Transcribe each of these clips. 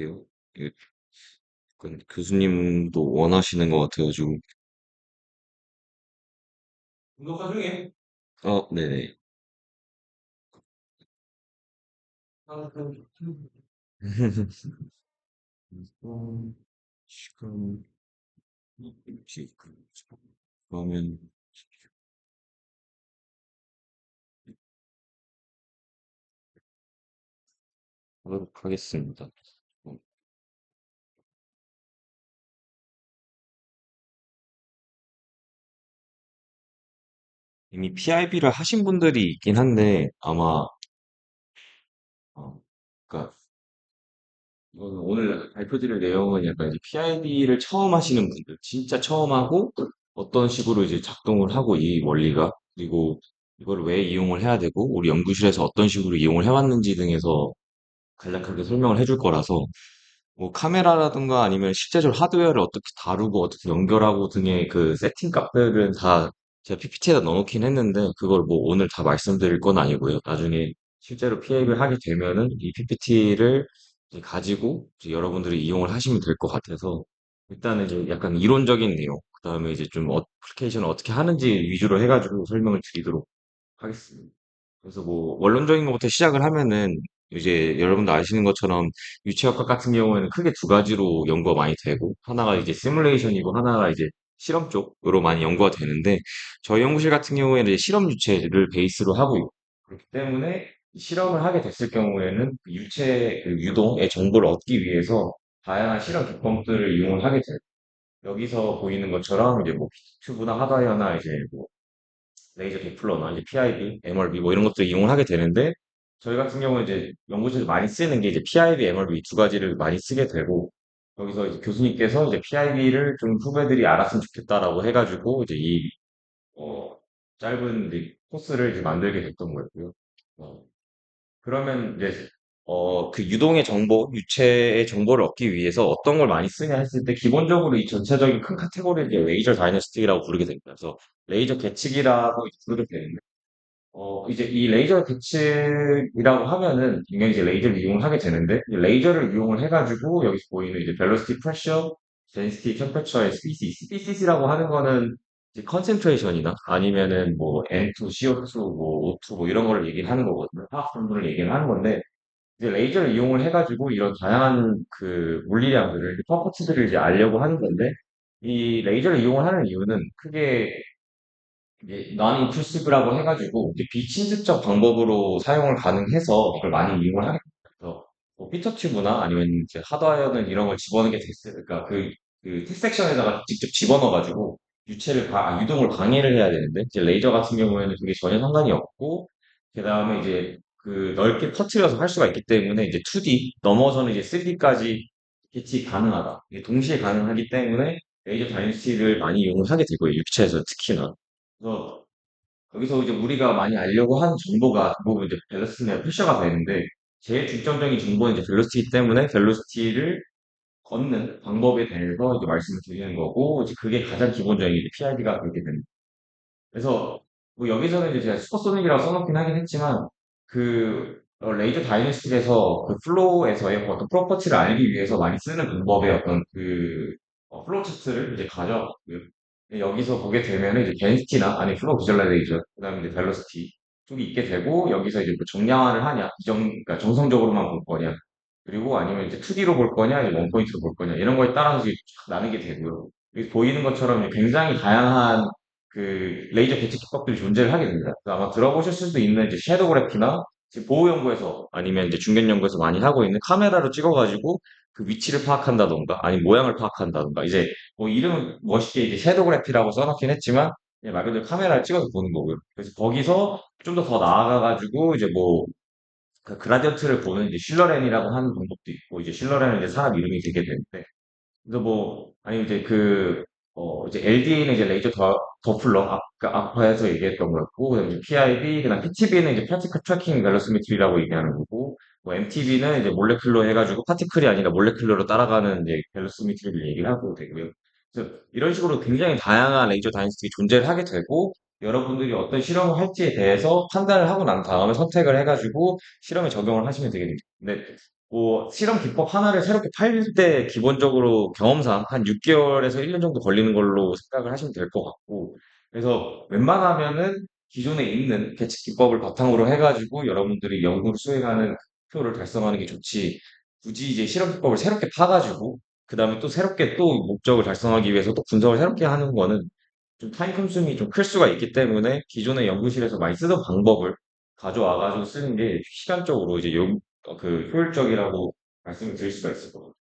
같아요. 그 약간 교수님도 원하시는 것 같아가지고. 녹화 중에? 네네. 지금, 그러면 하도록 하겠습니다. 어, 이미 PIB를 하신 분들이 있긴 한데, 아마, 그러니까 이거는 오늘 발표드릴 내용은 약간 이제 PIB를 처음 하시는 분들, 진짜 처음 하고 어떤 식으로 이제 작동을 하고 이 원리가 그리고 이걸 왜 이용을 해야 되고 우리 연구실에서 어떤 식으로 이용을 해왔는지 등에서 간략하게 설명을 해줄 거라서 뭐 카메라라든가 아니면 실제적으로 하드웨어를 어떻게 다루고 어떻게 연결하고 등의 그 세팅 값들은 다 제가 PPT에다 넣어놓긴 했는데 그걸 뭐 오늘 다 말씀드릴 건 아니고요. 나중에 실제로 PA를 하게 되면은 이 PPT를 가지고 이제 여러분들이 이용을 하시면 될 것 같아서 일단은 이제 약간 이론적인 내용, 그다음에 이제 좀 어플리케이션을 어떻게 하는지 위주로 해가지고 설명을 드리도록 하겠습니다. 그래서 뭐 원론적인 것부터 시작을 하면은 이제 여러분도 아시는 것처럼 유체역학 같은 경우에는 크게 두 가지로 연구가 많이 되고 하나가 이제 시뮬레이션이고 하나가 이제 실험 쪽으로 많이 연구가 되는데 저희 연구실 같은 경우에는 이제 실험 유체를 베이스로 하고 있고 그렇기 때문에 실험을 하게 됐을 경우에는 그 유체 그 유동의 정보를 얻기 위해서 다양한 실험 기법들을 이용을 하게 돼요. 여기서 보이는 것처럼 이제 뭐 튜브나 하다이어나 이제 뭐 레이저 디플러나 이제 PIB, MRB 뭐 이런 것들 이용을 하게 되는데 저희 같은 경우는 이제 연구실에서 많이 쓰는 게 이제 PIB, MRB 두 가지를 많이 쓰게 되고 여기서 이제 교수님께서 이제 PIB를 좀 후배들이 알았으면 좋겠다라고 해가지고 이제 이 어, 짧은 이제 코스를 이제 만들게 됐던 거였고요. 어, 그러면 이제 그 유동의 정보, 유체의 정보를 얻기 위해서 어떤 걸 많이 쓰냐 했을 때 기본적으로 이 전체적인 큰 카테고리를 이제 레이저 다이너스틱이라고 부르게 됩니다. 그래서 레이저 계측이라고 이제 부르게 되는데 이제 이 레이저 계측이라고 하면은 굉장히 이제 레이저를 이용을 하게 되는데 이 레이저를 이용을 해가지고 여기서 보이는 이제 velocity, pressure, density, temperature의 species, 라고 하는 거는 이제 concentration이나 아니면은 뭐 N2, CO2, 뭐 O2 뭐 이런 거를 얘기를 하는 거거든요. 화학 성분을 얘기를 하는 건데 이제 레이저를 이용을 해가지고 이런 다양한 그 물리량들을, 프로퍼티들을 이제 알려고 하는 건데 이 레이저를 이용을 하는 이유는 크게 이게 non-intrusive라고 해가지고 이제 비침습적 방법으로 사용을 가능해서 이걸 많이 이용을 하게 됩니다. 그래서 뭐 피터 튜브나 아니면 이제 하드웨어는 이런 걸 집어넣는 게 됐어요. 그러니까 그 텍섹션에다가 직접 집어넣어가지고 유동을 방해를 해야 되는데 이제 레이저 같은 경우에는 그게 전혀 상관이 없고 그 다음에 이제 그 넓게 퍼트려서 할 수가 있기 때문에 이제 2D 넘어서는 이제 3D까지 배치 가능하다. 이게 동시에 가능하기 때문에 레이저 다이너스티를 많이 이용을 하게 되고요. 육체에서 특히나. 그래서 여기서 이제 우리가 많이 알려고 하는 정보가 대부분 이제 벨로시티나 표시가 되는데 제일 중점적인 정보는 이제 벨로시티 때문에 벨로시티를 걷는 방법에 대해서 이제 말씀을 드리는 거고 이제 그게 가장 기본적인 이제 PID가 그렇게 됩니다. 그래서 뭐 여기서는 이제 제가 슈퍼소닉이라고 써놓긴 하긴 했지만 그 레이저 다이내스틱에서 그 플로우에서의 어떤 프로퍼티를 알기 위해서 많이 쓰는 방법의 어떤 그 플로우 차트를 이제 가져왔고요. 여기서 보게 되면 이제 덴시티나 아니 플로우 비주얼라이제이션 그다음에 이제 벨로시티 쪽이 있게 되고 여기서 이제 뭐 정량화를 하냐 그러니까 정성적으로만 볼 거냐 그리고 아니면 이제 2D로 볼 거냐 아니면 원포인트로 볼 거냐 이런 거에 따라서 이제 쫙 나누게 되고요. 여기 보이는 것처럼 이제 굉장히 다양한 그 레이저 계측 기법들이 존재를 하게 됩니다. 그래서 아마 들어보실 수도 있는 이제 섀도그래피나 지금 보호 연구에서 아니면 이제 중견 연구에서 많이 하고 있는 카메라로 찍어가지고 그 위치를 파악한다던가 아니면 모양을 파악한다던가 이제 뭐 이름은 멋있게 이제 섀도그래피라고 써놓긴 했지만 그냥 말 그대로 카메라를 찍어서 보는 거고요. 그래서 거기서 좀 더 나아가가지고 이제 뭐 그 그라디언트를 보는 이제 실러렌이라고 하는 방법도 있고 이제 실러렌은 이제 사람 이름이 되게 되는데 그래서 뭐, 아니, 이제 이제 LDA는 이제 레이저 더플러, 아까에서 얘기했던 거였고, 그다음에 이제 PIB, 그다음 PTB는 이제 파티클 트래킹 벨로시미트리라고 얘기하는 거고, 뭐 MTB는 이제 몰레큘러 해가지고 파티클이 아니라 몰레큘러로 따라가는 이제 벨로시미트리를 얘기를 하고 되고요. 그래서 이런 식으로 굉장히 다양한 레이저 다이내스틱이 존재를 하게 되고, 여러분들이 어떤 실험을 할지에 대해서 판단을 하고 난 다음에 선택을 해가지고 실험에 적용을 하시면 되게 됩니다. 뭐 실험 기법 하나를 새롭게 팔 때 기본적으로 경험상 한 6개월에서 1년 정도 걸리는 걸로 생각을 하시면 될 것 같고, 그래서 웬만하면은 기존에 있는 계측 기법을 바탕으로 해가지고 여러분들이 연구를 수행하는 목표를 달성하는 게 좋지, 굳이 이제 실험 기법을 새롭게 파가지고 그 다음에 또 새롭게 또 목적을 달성하기 위해서 또 분석을 새롭게 하는 거는 좀 타임 컨숨이 좀 클 수가 있기 때문에 기존의 연구실에서 많이 쓰던 방법을 가져와가지고 쓰는 게 시간적으로 이제 그 효율적이라고 말씀을 드릴 수가 있을 것 같아요.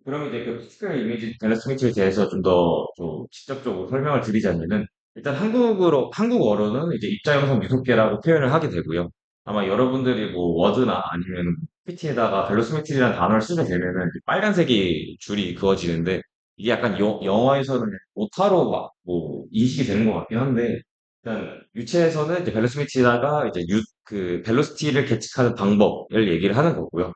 그럼 이제 그 피지컬 이미지 밸런스 매트리에 대해서 좀 더 좀 직접적으로 설명을 드리자면은, 일단 한국어로는 이제 입자 형성 미속계라고 표현을 하게 되고요. 아마 여러분들이 뭐 워드나 아니면 PPT에다가 밸런스 매트리라는 단어를 쓰게 되면은 이제 빨간색이 줄이 그어지는데, 이게 약간 영어에서는 오타로 막 뭐 인식이 되는 것 같긴 한데, 일단 유체에서는 이제 밸런스 매트리다가 이제 그 벨로시티를 계측하는 방법을 얘기를 하는 거고요.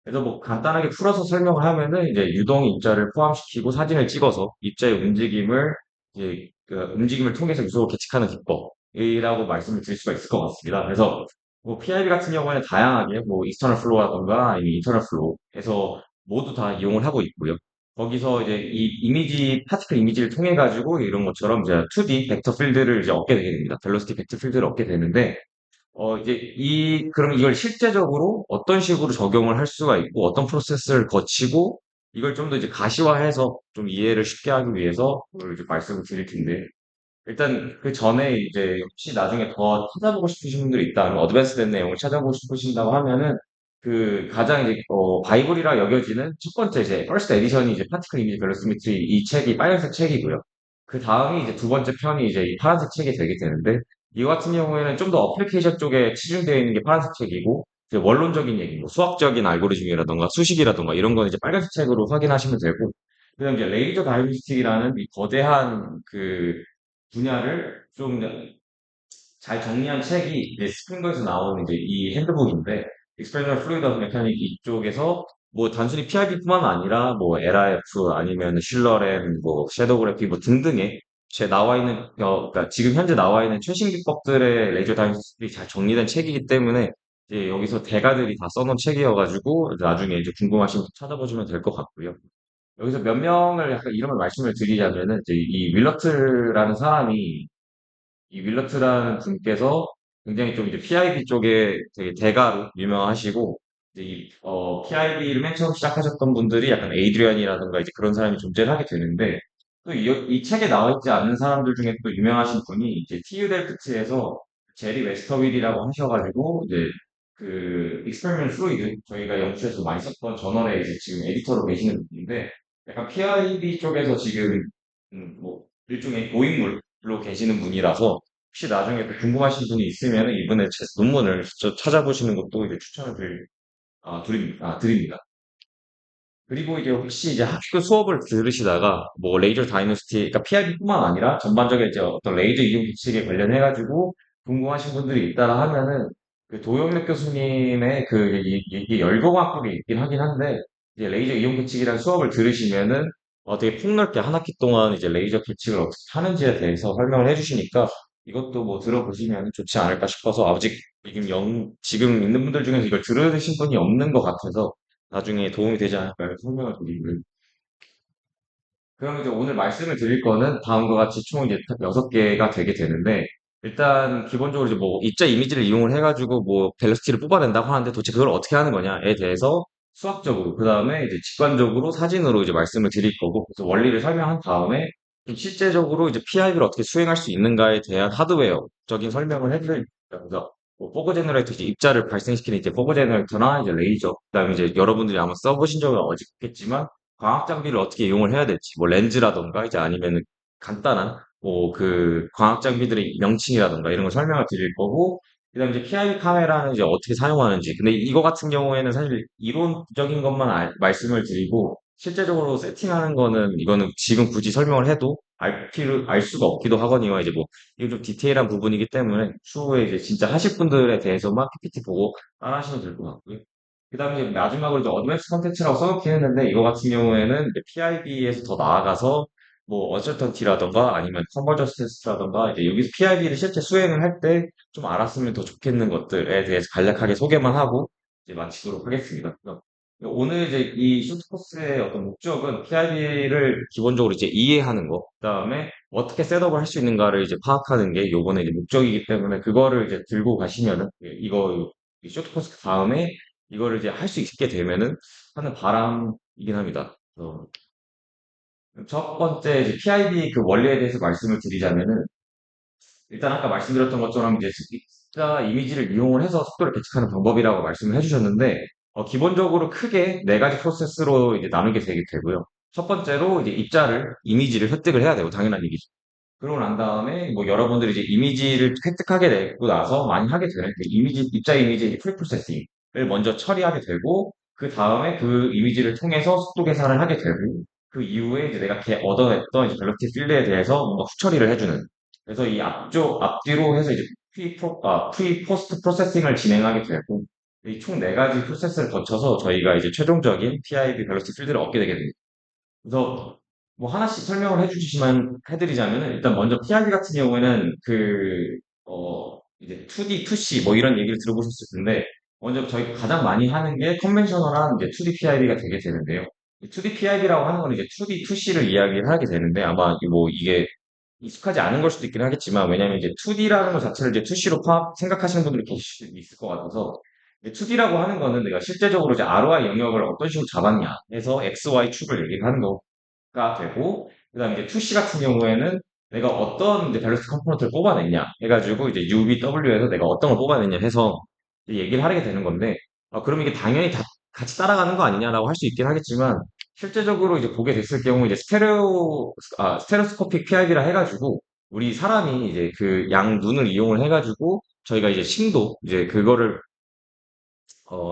그래서 뭐 간단하게 풀어서 설명을 하면은 이제 유동 입자를 포함시키고 사진을 찍어서 입자의 움직임을 이제 그 움직임을 통해서 유속을 계측하는 기법이라고 말씀을 드릴 수가 있을 것 같습니다. 그래서 뭐 PIB 같은 경우에는 다양하게 뭐 익스터널 플로우라던가 아니면 인터널 플로우에서 모두 다 이용을 하고 있고요. 거기서 이제 이 이미지 파티클 이미지를 통해 가지고 이런 것처럼 이제 2D 벡터 필드를 이제 얻게 되게 됩니다. 벨로시티 벡터 필드를 얻게 되는데, 이제 그럼 이걸 실제적으로 어떤 식으로 적용을 할 수가 있고, 어떤 프로세스를 거치고, 이걸 좀 더 이제 가시화해서 좀 이해를 쉽게 하기 위해서 오늘 이제 말씀을 드릴 텐데, 일단 그 전에 이제 혹시 나중에 더 찾아보고 싶으신 분들이 있다면, 어드밴스된 내용을 찾아보고 싶으신다고 하면은, 그 가장 이제, 바이블이라 여겨지는 첫 번째 이제, 퍼스트 에디션이 이제 파티클 이미지 벨로시미트리 이 책이 빨간색 책이고요. 그 다음이 이제 두 번째 편이 이제 이 파란색 책이 되게 되는데, 이거 같은 경우에는 좀 더 어플리케이션 쪽에 치중되어 있는 게 파란색 책이고, 이제 원론적인 얘기, 뭐 수학적인 알고리즘이라던가 수식이라던가 이런 건 이제 빨간색 책으로 확인하시면 되고, 그다음 이제 레이저 다이너스틱이라는 이 거대한 그 분야를 좀 잘 정리한 책이 이제 스프링거에서 나오는 이제 이 핸드북인데, Experimental Fluid Mechanics 이쪽에서 뭐 단순히 PIB뿐만 아니라 뭐 LRF 아니면 실러램, 뭐 섀도우그래피 뭐 등등의 나와 있는 그러니까 지금 현재 나와 있는 최신 기법들의 레이저 다이너스틱이 잘 정리된 책이기 때문에 이제 여기서 대가들이 다 써놓은 책이어가지고 나중에 이제 궁금하신 분 찾아보시면 될 것 같고요. 여기서 몇 명을 약간 이름을 말씀을 드리자면은 이제 이 윌러트라는 사람이, 이 윌러트라는 분께서 굉장히 좀 이제 PIB 쪽에 되게 대가로 유명하시고, 이제 PIB를 맨 처음 시작하셨던 분들이 약간 에이드리안이라든가 이제 그런 사람이 존재를 하게 되는데, 또 이 책에 나와 있지 않는 사람들 중에 또 유명하신 분이 이제 TU 델프트에서 제리 웨스터윌이라고 하셔가지고, 이제 그 익스페리먼트 플루이드 저희가 연구실에서 많이 썼던 저널에 이제 지금 에디터로 계시는 분인데, 약간 PIB 쪽에서 지금 뭐 일종의 고인물로 계시는 분이라서, 혹시 나중에 또 궁금하신 분이 있으면 이분의 논문을 직접 찾아보시는 것도 이제 추천을 드립니다. 그리고 이제 혹시 이제 학교 수업을 들으시다가 뭐 레이저 다이너스티, 그러니까 PIB뿐만 아니라 전반적인 이제 어떤 레이저 이용 규칙에 관련해가지고 궁금하신 분들이 있다라 하면은, 그 도영력 교수님의 그 이게 열거학국에 있긴 하긴 한데, 이제 레이저 이용 규칙이라는 수업을 들으시면은 되게 폭넓게 한 학기 동안 이제 레이저 규칙을 어떻게 하는지에 대해서 설명을 해주시니까 이것도 뭐 들어보시면 좋지 않을까 싶어서, 아직 지금 있는 분들 중에서 이걸 들으신 분이 없는 것 같아서 나중에 도움이 되지 않을까 해서 설명을 드리고요. 그럼 이제 오늘 말씀을 드릴 거는 다음과 같이 총 이제 6개가 되게 되는데, 일단 기본적으로 이제 뭐 입자 이미지를 이용을 해가지고 뭐 벨로시티를 뽑아낸다고 하는데, 도대체 그걸 어떻게 하는 거냐에 대해서 수학적으로, 그 다음에 이제 직관적으로 사진으로 이제 말씀을 드릴 거고, 그래서 원리를 설명한 다음에 좀 실제적으로 이제 PIB를 어떻게 수행할 수 있는가에 대한 하드웨어적인 설명을 해드릴 거예요. 그래서 뭐 포그 제너레이터, 이제 입자를 발생시키는 이제 포그 제너레이터나 이제 레이저, 그다음에 이제 여러분들이 아마 써보신 적은 없겠지만 광학 장비를 어떻게 이용을 해야 될지, 뭐 렌즈라던가 이제 아니면 간단한 뭐 그 광학 장비들의 명칭이라던가 이런 걸 설명을 드릴 거고, 그다음에 이제 PIB 카메라는 이제 어떻게 사용하는지. 근데 이거 같은 경우에는 사실 이론적인 것만 말씀을 드리고, 실제적으로 세팅하는 거는 이거는 지금 굳이 설명을 해도 알 수가 없기도 하거니와, 이제 뭐 이게 좀 디테일한 부분이기 때문에 추후에 이제 진짜 하실 분들에 대해서만 PPT 보고 따라하시면 될 것 같고요. 그 다음에 이제 마지막으로 이제 어드밴스 컨텐츠라고 써놓긴 했는데, 이거 같은 경우에는 PIB에서 더 나아가서 뭐 어설턴티라던가 아니면 컨버전스 테스트라던가, 이제 여기서 PIB를 실제 수행을 할 때 좀 알았으면 더 좋겠는 것들에 대해서 간략하게 소개만 하고, 이제 마치도록 하겠습니다. 그래서 오늘 이제 이 쇼트코스의 어떤 목적은 PIB를 기본적으로 이제 이해하는 거, 그다음에 어떻게 셋업을 할 수 있는가를 이제 파악하는 게 요번에 이제 목적이기 때문에 그거를 이제 들고 가시면은 이거 이 쇼트코스 다음에 이거를 이제 할 수 있게 되면은 하는 바람이긴 합니다. 첫 번째 이제 PIB 그 원리에 대해서 말씀을 드리자면은 일단 아까 말씀드렸던 것처럼 이제 숫자 이미지를 이용을 해서 속도를 계측하는 방법이라고 말씀을 해주셨는데 기본적으로 크게 네 가지 프로세스로 이제 나누게 되고요. 첫 번째로 이제 입자를 이미지를 획득을 해야 되고 당연한 얘기죠. 그러고 난 다음에 뭐 여러분들이 이제 이미지를 획득하게 되고 나서 많이 하게 되는 그 이미지 입자 이미지 프리프로세싱을 먼저 처리하게 되고 그 다음에 그 이미지를 통해서 속도 계산을 하게 되고 그 이후에 이제 내가 얻어냈던 이제 벨로시티 필드에 대해서 뭔가 후처리를 해주는 그래서 이 앞뒤로 해서 이제 프리 포스트 프로세싱을 진행하게 되고 이 총 네 가지 프로세스를 거쳐서 저희가 이제 최종적인 PIB 벨로시티 필드를 얻게 되게 됩니다. 그래서 뭐 하나씩 설명을 해주시면 해드리자면은 일단 먼저 PIB 같은 경우에는 이제 2D, 2C 뭐 이런 얘기를 들어보셨을 텐데 먼저 저희 가장 많이 하는 게 컨벤셔널한 이제 2D PIB가 되게 되는데요. 2D PIB라고 하는 건 이제 2D, 2C를 이야기를 하게 되는데 아마 뭐 이게 익숙하지 않은 걸 수도 있긴 하겠지만 왜냐면 이제 2D라는 것 자체를 이제 2C로 생각하시는 분들이 계실 수 있을 것 같아서 2D라고 하는 거는 내가 실제적으로 이제 ROI 영역을 어떤 식으로 잡았냐 해서 X, Y 축을 얘기를 하는 거가 되고 그다음에 이제 2C 같은 경우에는 내가 어떤 이제 밸런스 컴포넌트를 뽑아냈냐 해가지고 이제 UVW에서 내가 어떤 걸 뽑아냈냐 해서 이제 얘기를 하게 되는 건데 그럼 이게 당연히 다 같이 따라가는 거 아니냐라고 할 수 있긴 하겠지만 실제적으로 이제 보게 됐을 경우 이제 스테레오스코픽 PIB라 해가지고 우리 사람이 이제 그 양 눈을 이용을 해가지고 저희가 이제 심도 이제 그거를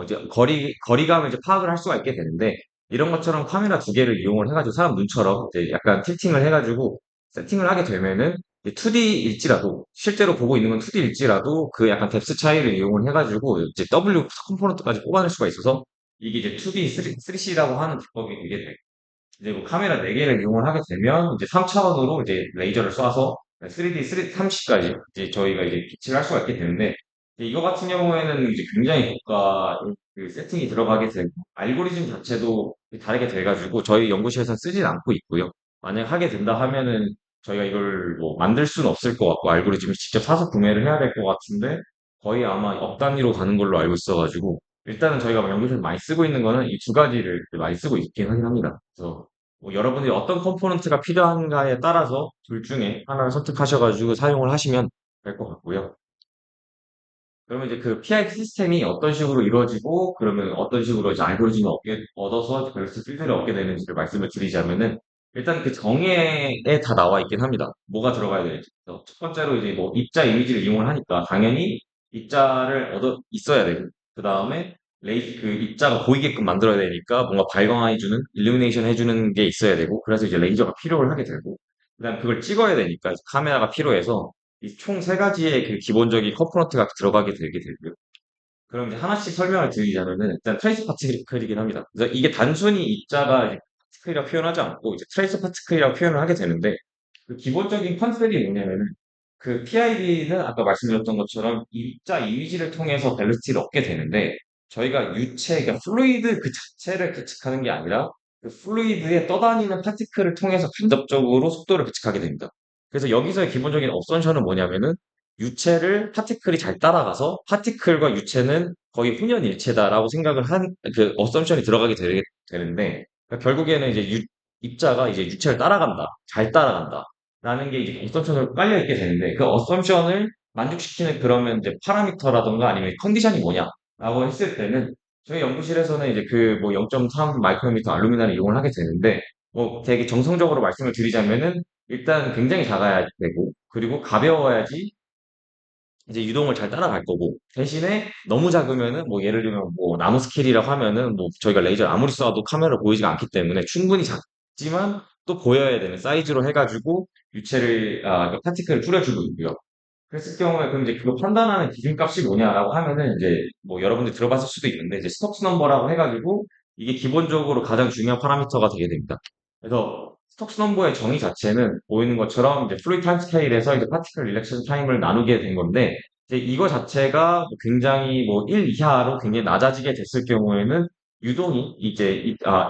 이제 거리감을 이제 파악을 할 수가 있게 되는데, 이런 것처럼 카메라 두 개를 이용을 해가지고 사람 눈처럼 이제 약간 tilting을 해가지고 세팅을 하게 되면은 2D일지라도, 실제로 보고 있는 건 2D일지라도 그 약간 뎁스 차이를 이용을 해가지고 이제 W 컴포넌트까지 뽑아낼 수가 있어서 이게 이제 2D, 3C라고 하는 기법이 되게 돼요. 이제 뭐 카메라 4개를 이용을 하게 되면 이제 3차원으로 이제 레이저를 쏴서 3D, 3C까지 이제 저희가 이제 비치를 할 수가 있게 되는데 이제 이거 같은 경우에는 이제 굉장히 고가 그 세팅이 들어가게 되고 알고리즘 자체도 다르게 돼가지고 저희 연구실에서는 쓰진 않고 있고요. 만약 하게 된다 하면은 저희가 이걸 뭐 만들 수는 없을 것 같고 알고리즘을 직접 사서 구매를 해야 될 것 같은데 거의 아마 억 단위로 가는 걸로 알고 있어가지고 일단은 저희가 연구실에서 많이 쓰고 있는 거는 이 두 가지를 많이 쓰고 있긴 하긴 합니다. 그래서 뭐 여러분들이 어떤 컴포넌트가 필요한가에 따라서 둘 중에 하나를 선택하셔가지고 사용을 하시면 될 것 같고요. 그러면 이제 그 PI 시스템이 어떤 식으로 이루어지고 그러면 어떤 식으로 이제 알고리즘을 얻어서 밸런스 필드를 얻게 되는지를 말씀을 드리자면은 일단 그 정의에 다 나와 있긴 합니다. 뭐가 들어가야 되는지. 그래서 첫 번째로 이제 뭐 입자 이미지를 이용을 하니까 당연히 입자를 얻어 있어야 되고 그 다음에 그 입자가 보이게끔 만들어야 되니까 뭔가 발광해주는 일루미네이션 해주는 게 있어야 되고 그래서 이제 레이저가 필요를 하게 되고 그다음 그걸 찍어야 되니까 카메라가 필요해서 이 총 세 가지의 그 기본적인 컴포넌트가 들어가게 되게 되고요. 그럼 이제 하나씩 설명을 드리자면은 일단 트레이스 파티클이긴 합니다. 그래서 이게 단순히 입자가 이제 파티클이라고 표현하지 않고 이제 트레이스 파티클이라고 표현을 하게 되는데 그 기본적인 컨셉이 뭐냐면은 그 PID는 아까 말씀드렸던 것처럼 입자 이미지를 통해서 벨로시티를 얻게 되는데 저희가 그러니까 플루이드 그 자체를 계측하는 게 아니라 그 플루이드에 떠다니는 파티클을 통해서 간접적으로 속도를 계측하게 됩니다. 그래서 여기서의 기본적인 어선션은 뭐냐면은 유체를 파티클이 잘 따라가서 파티클과 유체는 거의 혼연일체다라고 생각을 그 어썸션이 들어가게 되는데 그러니까 결국에는 이제 입자가 이제 유체를 따라간다, 잘 따라간다. 라는 게 이제 어썸션으로 깔려 있게 되는데 그 어썸션을 만족시키는 그러면 이제 파라미터라던가 아니면 컨디션이 뭐냐라고 했을 때는 저희 연구실에서는 이제 그 뭐 0.3 마이크로미터 알루미나를 이용을 하게 되는데 뭐 되게 정성적으로 말씀을 드리자면은 일단 굉장히 작아야 되고 그리고 가벼워야지 이제 유동을 잘 따라갈 거고 대신에 너무 작으면은 뭐 예를 들면 뭐 나노 스케일이라고 하면은 뭐 저희가 레이저를 아무리 쏴도 카메라로 보이지가 않기 때문에 충분히 작지만 또 보여야 되는 사이즈로 해가지고 그러니까 파티클을 뿌려주고 있고요. 그랬을 경우에 그럼 이제 그거 판단하는 기준값이 뭐냐라고 하면은 이제 뭐 여러분들 들어봤을 수도 있는데 이제 스톡스 넘버라고 해가지고 이게 기본적으로 가장 중요한 파라미터가 되게 됩니다. 그래서 스톡스 넘버의 정의 자체는 보이는 것처럼 이제 플루이드 타임 스케일에서 이제 파티클 릴렉션 타임을 나누게 된 건데 이제 이거 자체가 뭐 굉장히 뭐 1 이하로 굉장히 낮아지게 됐을 경우에는 유동이 이제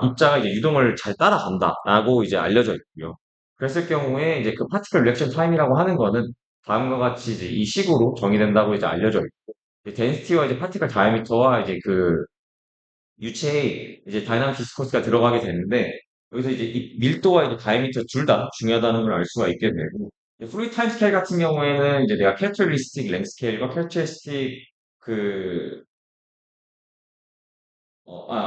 입자가 이제 유동을 잘 따라간다라고 이제 알려져 있고요. 그랬을 경우에 이제 그 파티클 리액션 타임이라고 하는 거는 다음과 같이 이제 이 식으로 정의된다고 이제 알려져 있고, 데ን시티와 이제 파티클 다이아미터와 이제 그 유체에 이제 다이나믹 디스코스가 들어가게 되는데, 여기서 이제 이 밀도와 이제 다이아미터 둘 다 중요하다는 걸 알 수가 있게 되고, 플루이드 타임 스케일 같은 경우에는 이제 내가 캐릭터리스틱 랭 스케일과 캐릭터리스틱 그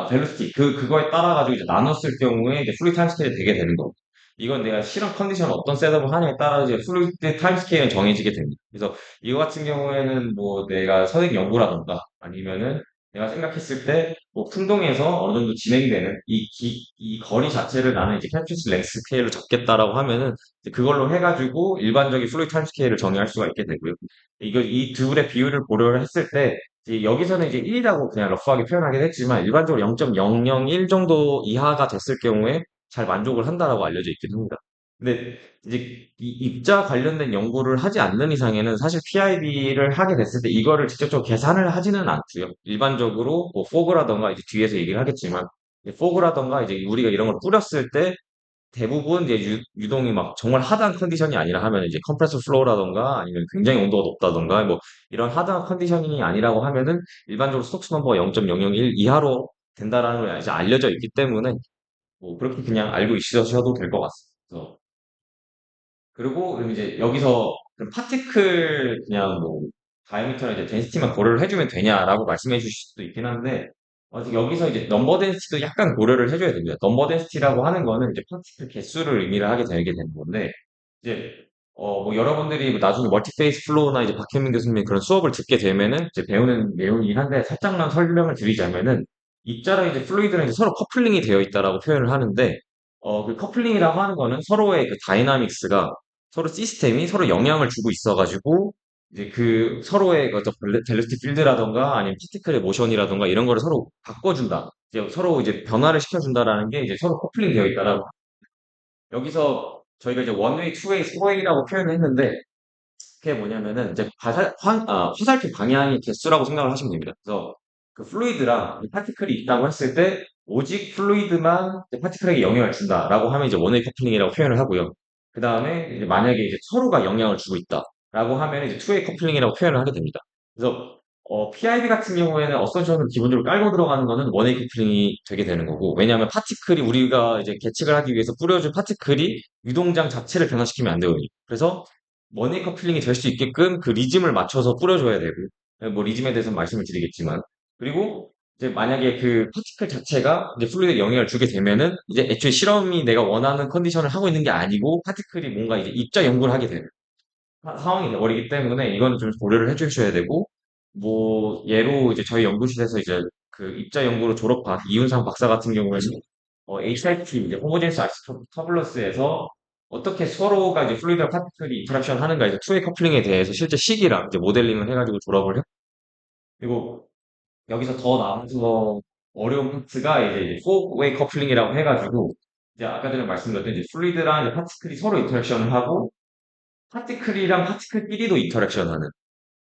벨로시티 그거에 따라 가지고 이제 나눴을 경우에 이제 플루이드 타임 스케일이 되게 되는 거고, 이건 내가 실험 컨디션 어떤 셋업을 하냐에 따라 이제 플루이드 타임 스케일은 정해지게 됩니다. 그래서 이거 같은 경우에는 뭐 내가 선행 연구라던가 아니면은 내가 생각했을 때 뭐 풍동에서 어느 정도 진행되는 이 거리 자체를 나는 이제 캡처스 랭스 스케일로 잡겠다라고 하면은 이제 그걸로 해가지고 일반적인 플루이드 타임 스케일을 정의할 수가 있게 되고요. 이거 이 둘의 비율을 고려를 했을 때 이제 여기서는 이제 1이라고 그냥 러프하게 표현하긴 했지만, 일반적으로 0.001 정도 이하가 됐을 경우에 잘 만족을 한다라고 알려져 있긴 합니다. 근데 이제 이 입자 관련된 연구를 하지 않는 이상에는 사실 PIB를 하게 됐을 때 이거를 직접적으로 계산을 하지는 않고요. 일반적으로 뭐 포그라던가 이제 뒤에서 얘기를 하겠지만, 포그라던가 이제 우리가 이런 걸 뿌렸을 때 대부분 이제 유동이 막 정말 하드한 컨디션이 아니라 하면 이제 컴프레서 플로우라던가 아니면 굉장히 온도가 높다던가 뭐 이런 하드한 컨디션이 아니라고 하면은 일반적으로 스톡스 넘버가 0.001 이하로 된다라는 걸 이제 알려져 있기 때문에 뭐 그렇게 그냥 알고 있으셔도 될 것 같습니다. 그리고 그럼 이제 여기서 그럼 파티클 그냥 뭐 다이아미터나 이제 덴시티만 고려를 해주면 되냐라고 말씀해 주실 수도 있긴 한데, 여기서 이제 넘버 덴시티도 약간 고려를 해줘야 됩니다. 넘버 덴시티라고 하는 거는 이제 파티클 개수를 의미를 하게 되게 되는 건데, 이제 뭐 여러분들이 뭐 나중에 멀티페이스 플로우나 이제 박현민 교수님의 그런 수업을 듣게 되면은 이제 배우는 내용이긴 한데, 살짝만 설명을 드리자면은 입자랑 이제 플루이드랑 이제 서로 커플링이 되어 있다라고 표현을 하는데, 그 커플링이라고 하는 거는 서로의 그 다이나믹스가 서로 시스템이 서로 영향을 주고 있어가지고 이제 그 서로의 그 어떤 벨레스틱 필드라던가 아니면 파티클의 모션이라던가 이런 거를 서로 바꿔준다. 이제 서로 이제 변화를 시켜준다라는 게 이제 서로 커플링 되어 있다라고. 여기서 저희가 이제 원웨이, 투웨이, 스웨이라고 표현을 했는데, 그게 뭐냐면은 이제 화살표 방향이 개수라고 생각을 하시면 됩니다. 그래서 그 플루이드랑 파티클이 있다고 했을 때 오직 플루이드만 이제 파티클에게 영향을 준다라고 하면 이제 원웨이 커플링이라고 표현을 하고요. 그 다음에 이제 만약에 이제 서로가 영향을 주고 있다라고 하면 이제 투웨이 커플링이라고 표현을 하게 됩니다. 그래서 PIB 같은 경우에는 어선션을 기본적으로 깔고 들어가는 거는 원웨이 커플링이 되게 되는 거고, 왜냐하면 파티클이 우리가 이제 계측을 하기 위해서 뿌려준 파티클이 유동장 자체를 변화시키면 안 되거든요. 그래서 머니 커플링이 될 수 있게끔 그 리즘을 맞춰서 뿌려줘야 되고, 뭐 리즘에 대해서 말씀을 드리겠지만, 그리고 이제 만약에 그 파티클 자체가 이제 플루이드에 영향을 주게 되면은 이제 애초에 실험이 내가 원하는 컨디션을 하고 있는 게 아니고 파티클이 뭔가 이제 입자 연구를 하게 되는 상황이 돼버리기 때문에 이거는 좀 고려를 해주셔야 되고, 뭐 예로 이제 저희 연구실에서 이제 그 입자 연구로 졸업한 이윤상 박사 같은 경우에는 HIT 이제 호모제니스 아이소터블러스에서 어떻게 서로가 이제 플루이드와 파티클이 인터랙션 하는가 이제 투웨이 커플링에 대해서 실제 식이랑 이제 모델링을 해가지고 졸업을 했고, 그리고 여기서 더 나아서 어려운 파트가 이제 포웨이 커플링이라고 해가지고, 이제 아까 전에 말씀드렸던 이제 플루이드랑 이제 파티클이 서로 인터랙션을 하고 파티클이랑 파티클끼리도 인터랙션하는,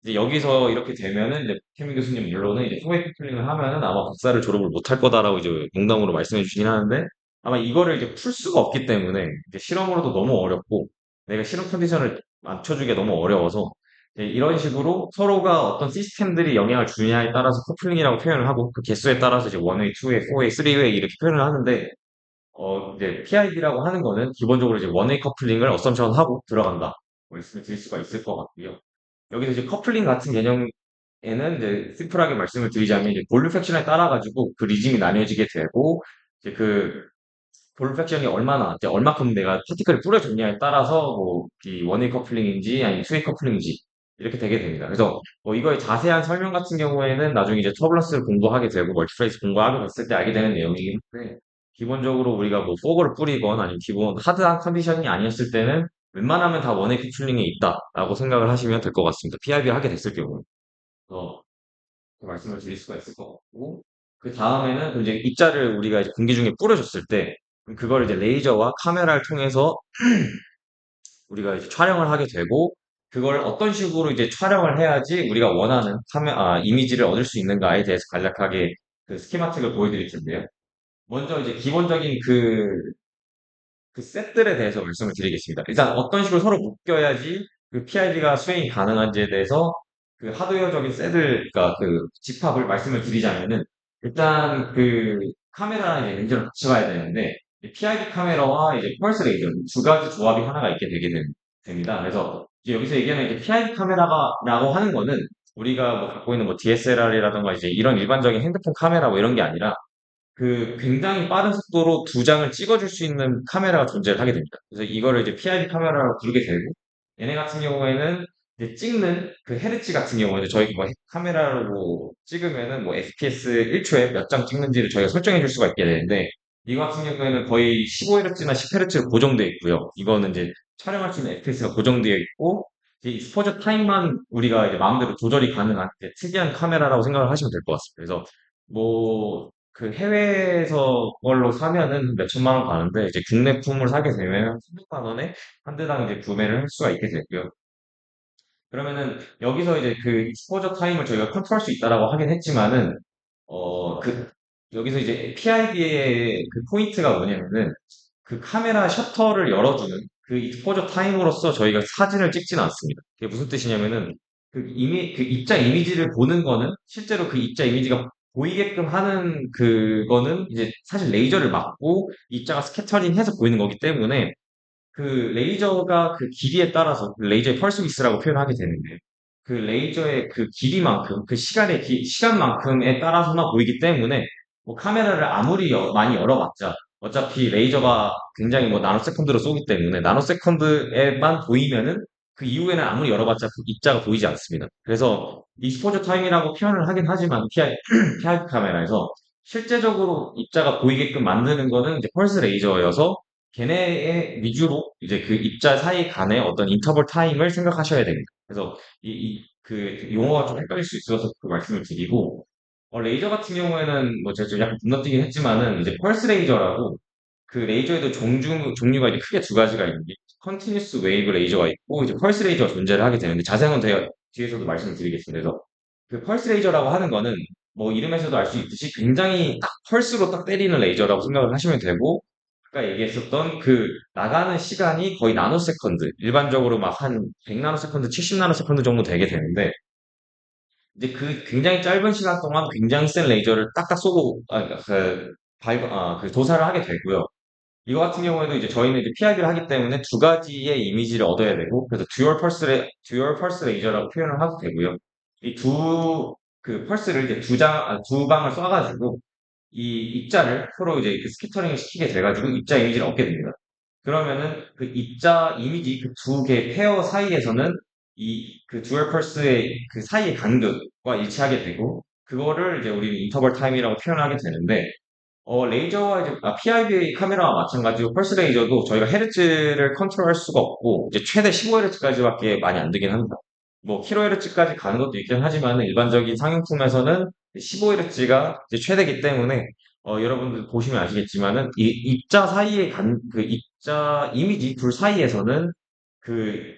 이제 여기서 이렇게 되면은 이제 케미 교수님 물론은 이제 소액 커플링을 하면은 아마 박사를 졸업을 못할 거다라고 이제 농담으로 말씀해 주시긴 하는데, 아마 이거를 이제 풀 수가 없기 때문에 이제 실험으로도 너무 어렵고 내가 실험 컨디션을 맞춰주기가 너무 어려워서 이제 이런 식으로 서로가 어떤 시스템들이 영향을 주느냐에 따라서 커플링이라고 표현을 하고, 그 개수에 따라서 이제 1웨이, 2웨이, 4웨이, 3웨이 이렇게 표현을 하는데, 이제 PID라고 하는 거는 기본적으로 이제 원웨이 커플링을 어썸션하고 들어간다 말씀을 드릴 수가 있을 것 같고요. 여기서 이제 커플링 같은 개념에는 이제 심플하게 말씀을 드리자면 이제 볼륨 팩션에 따라 가지고 그 리즘이 나뉘어지게 되고, 이제 그 볼륨 팩션이 얼마나 이제 얼마큼 내가 파티클을 뿌려줬냐에 따라서 뭐이 원웨이 커플링인지 아니면 투웨이 커플링인지 이렇게 되게 됩니다. 그래서 뭐 이거의 자세한 설명 같은 경우에는 나중에 이제 터블런스를 공부하게 되고 멀티플레이스 공부하게 됐을 때 알게 되는 내용이긴 한데, 기본적으로 우리가 뭐 포거를 뿌리건 아니면 기본 하드한 컨디션이 아니었을 때는 웬만하면 다 원웨이 커플링에 있다라고 생각을 하시면 될 것 같습니다. PIB 하게 됐을 경우. 그 말씀을 드릴 수가 있을 것 같고, 그 다음에는 이제 입자를 우리가 이제 공기 중에 뿌려줬을 때 그럼 그걸 이제 레이저와 카메라를 통해서 우리가 이제 촬영을 하게 되고, 그걸 어떤 식으로 이제 촬영을 해야지 우리가 원하는 이미지를 얻을 수 있는가에 대해서 간략하게 그 스키마틱을 보여드릴 텐데요. 먼저 이제 기본적인 그 셋들에 대해서 말씀을 드리겠습니다. 일단 어떤 식으로 서로 묶여야지 그 PID가 수행이 가능한지에 대해서 그 하드웨어적인 셋을, 그러니까 그 집합을 말씀을 드리자면은 일단 그 카메라랑 이제 렌즈를 같이 봐야 되는데 PID 카메라와 이제 펄스 레이저 두 가지 조합이 하나가 있게 됩니다. 그래서 이제 여기서 얘기하는 이제 PID 카메라라고 하는 거는 우리가 뭐 갖고 있는 뭐 DSLR이라던가 이제 이런 일반적인 핸드폰 카메라 뭐 이런 게 아니라 그 굉장히 빠른 속도로 두 장을 찍어줄 수 있는 카메라가 존재를 하게 됩니다. 그래서 이거를 이제 PID 카메라라고 부르게 되고, 얘네 같은 경우에는 이제 찍는 그 헤르츠 같은 경우에는 저희 뭐 카메라로 찍으면은 뭐 FPS 1초에 몇 장 찍는지를 저희가 설정해 줄 수가 있게 되는데, 이거 같은 경우에는 거의 15Hz나 10Hz로 고정되어 있고요. 이거는 이제 촬영할 수 있는 FPS가 고정되어 있고, 이제 익스포저 타임만 우리가 이제 마음대로 조절이 가능한 이제 특이한 카메라라고 생각을 하시면 될 것 같습니다. 그래서 뭐 그 해외에서 그걸로 사면은 몇 천만 원 가는데 이제 국내품을 사게 되면 300만 원에 한 대당 이제 구매를 할 수가 있게 되고요. 그러면은 여기서 이제 그 익스포저 타임을 저희가 컨트롤할 수 있다라고 하긴 했지만은 그 여기서 이제 PID의 그 포인트가 뭐냐면은 그 카메라 셔터를 열어주는 그 익스포저 타임으로써 저희가 사진을 찍지는 않습니다. 그게 무슨 뜻이냐면은 그 입자 이미지를 보는 거는 실제로 그 입자 이미지가 보이게끔 하는 그거는 이제 사실 레이저를 맞고 입자가 스캐터링해서 보이는 거기 때문에 그 레이저가 그 길이에 따라서 그 레이저의 펄스 위스라고 표현하게 되는데 그 레이저의 그 길이만큼 그 시간만큼에 따라서만 보이기 때문에 뭐 카메라를 아무리 많이 열어봤자 어차피 레이저가 굉장히 뭐 나노세컨드로 쏘기 때문에 나노세컨드에만 보이면은 그 이후에는 아무리 열어봤자 그 입자가 보이지 않습니다. 그래서 익스포저 타임이라고 표현을 하긴 하지만 PID 카메라에서 실제적으로 입자가 보이게끔 만드는 거는 이제 펄스 레이저여서 걔네의 위주로 이제 그 입자 사이 간의 어떤 인터벌 타임을 생각하셔야 됩니다. 그래서 그 용어가 좀 헷갈릴 수 있어서 그 말씀을 드리고, 레이저 같은 경우에는 뭐 제가 좀 약간 건너뛰긴 했지만은 이제 펄스 레이저라고 그 레이저에도 종류가 이제 크게 두 가지가 있는데, 컨티뉴스 웨이브 레이저가 있고 이제 펄스 레이저가 존재를 하게 되는데 자세한 건 제가 뒤에서도 말씀을 드리겠습니다. 그래서 그 펄스 레이저라고 하는 거는 뭐 이름에서도 알 수 있듯이 굉장히 딱 펄스로 딱 때리는 레이저라고 생각을 하시면 되고, 아까 얘기했었던 그 나가는 시간이 거의 나노세컨드, 일반적으로 막 한 100나노세컨드, 70나노세컨드 정도 되게 되는데, 이제 그 굉장히 짧은 시간 동안 굉장히 센 레이저를 딱딱 쏘고, 그 도사를 하게 되고요. 이거 같은 경우에도 이제 저희는 이제 PID를 하기 때문에 두 가지의 이미지를 얻어야 되고, 그래서 듀얼 펄스 레이저라고 표현을 하도 되고요. 이 그 펄스를 이제 두 방을 쏴가지고, 이 입자를 서로 이제 그 스캐터링을 시키게 돼가지고 입자 이미지를 얻게 됩니다. 그러면은 그 입자 이미지 그 두 개 페어 사이에서는 이 그 듀얼 펄스의 그 사이의 간극과 일치하게 되고, 그거를 이제 우리는 인터벌 타임이라고 표현하게 되는데, 레이저와 이제, PID 카메라와 마찬가지로 펄스 레이저도 저희가 헤르츠를 컨트롤할 수가 없고, 이제 최대 15Hz까지밖에 많이 안 되긴 합니다. 뭐, kHz까지 가는 것도 있긴 하지만, 일반적인 상용품에서는 15Hz가 이제 최대기 때문에, 여러분들 보시면 아시겠지만은, 이 입자 사이의 그 입자 이미지 둘 사이에서는 그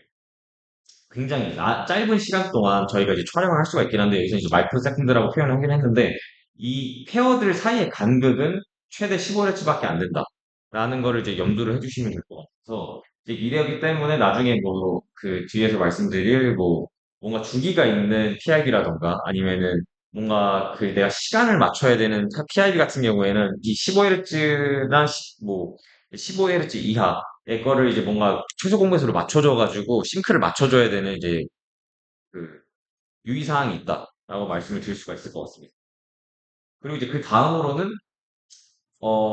굉장히 짧은 시간 동안 저희가 이제 촬영을 할 수가 있긴 한데 여기서 이제 마이크로 세컨드라고 표현을 하긴 했는데 이 페어들 사이의 간극은 최대 15Hz밖에 안 된다. 라는 거를 이제 염두를 해주시면 될 것 같아서 이제 이래기 때문에 나중에 뭐 그 뒤에서 말씀드릴 뭐 뭔가 주기가 있는 PID라던가 아니면은 뭔가 그 내가 시간을 맞춰야 되는 PID 같은 경우에는 이 15Hz나 뭐 15Hz 이하의 거를 이제 뭔가 최소 공배수로 맞춰줘가지고 싱크를 맞춰줘야 되는 이제 그 유의사항이 있다라고 말씀을 드릴 수가 있을 것 같습니다. 그리고 이제 그 다음으로는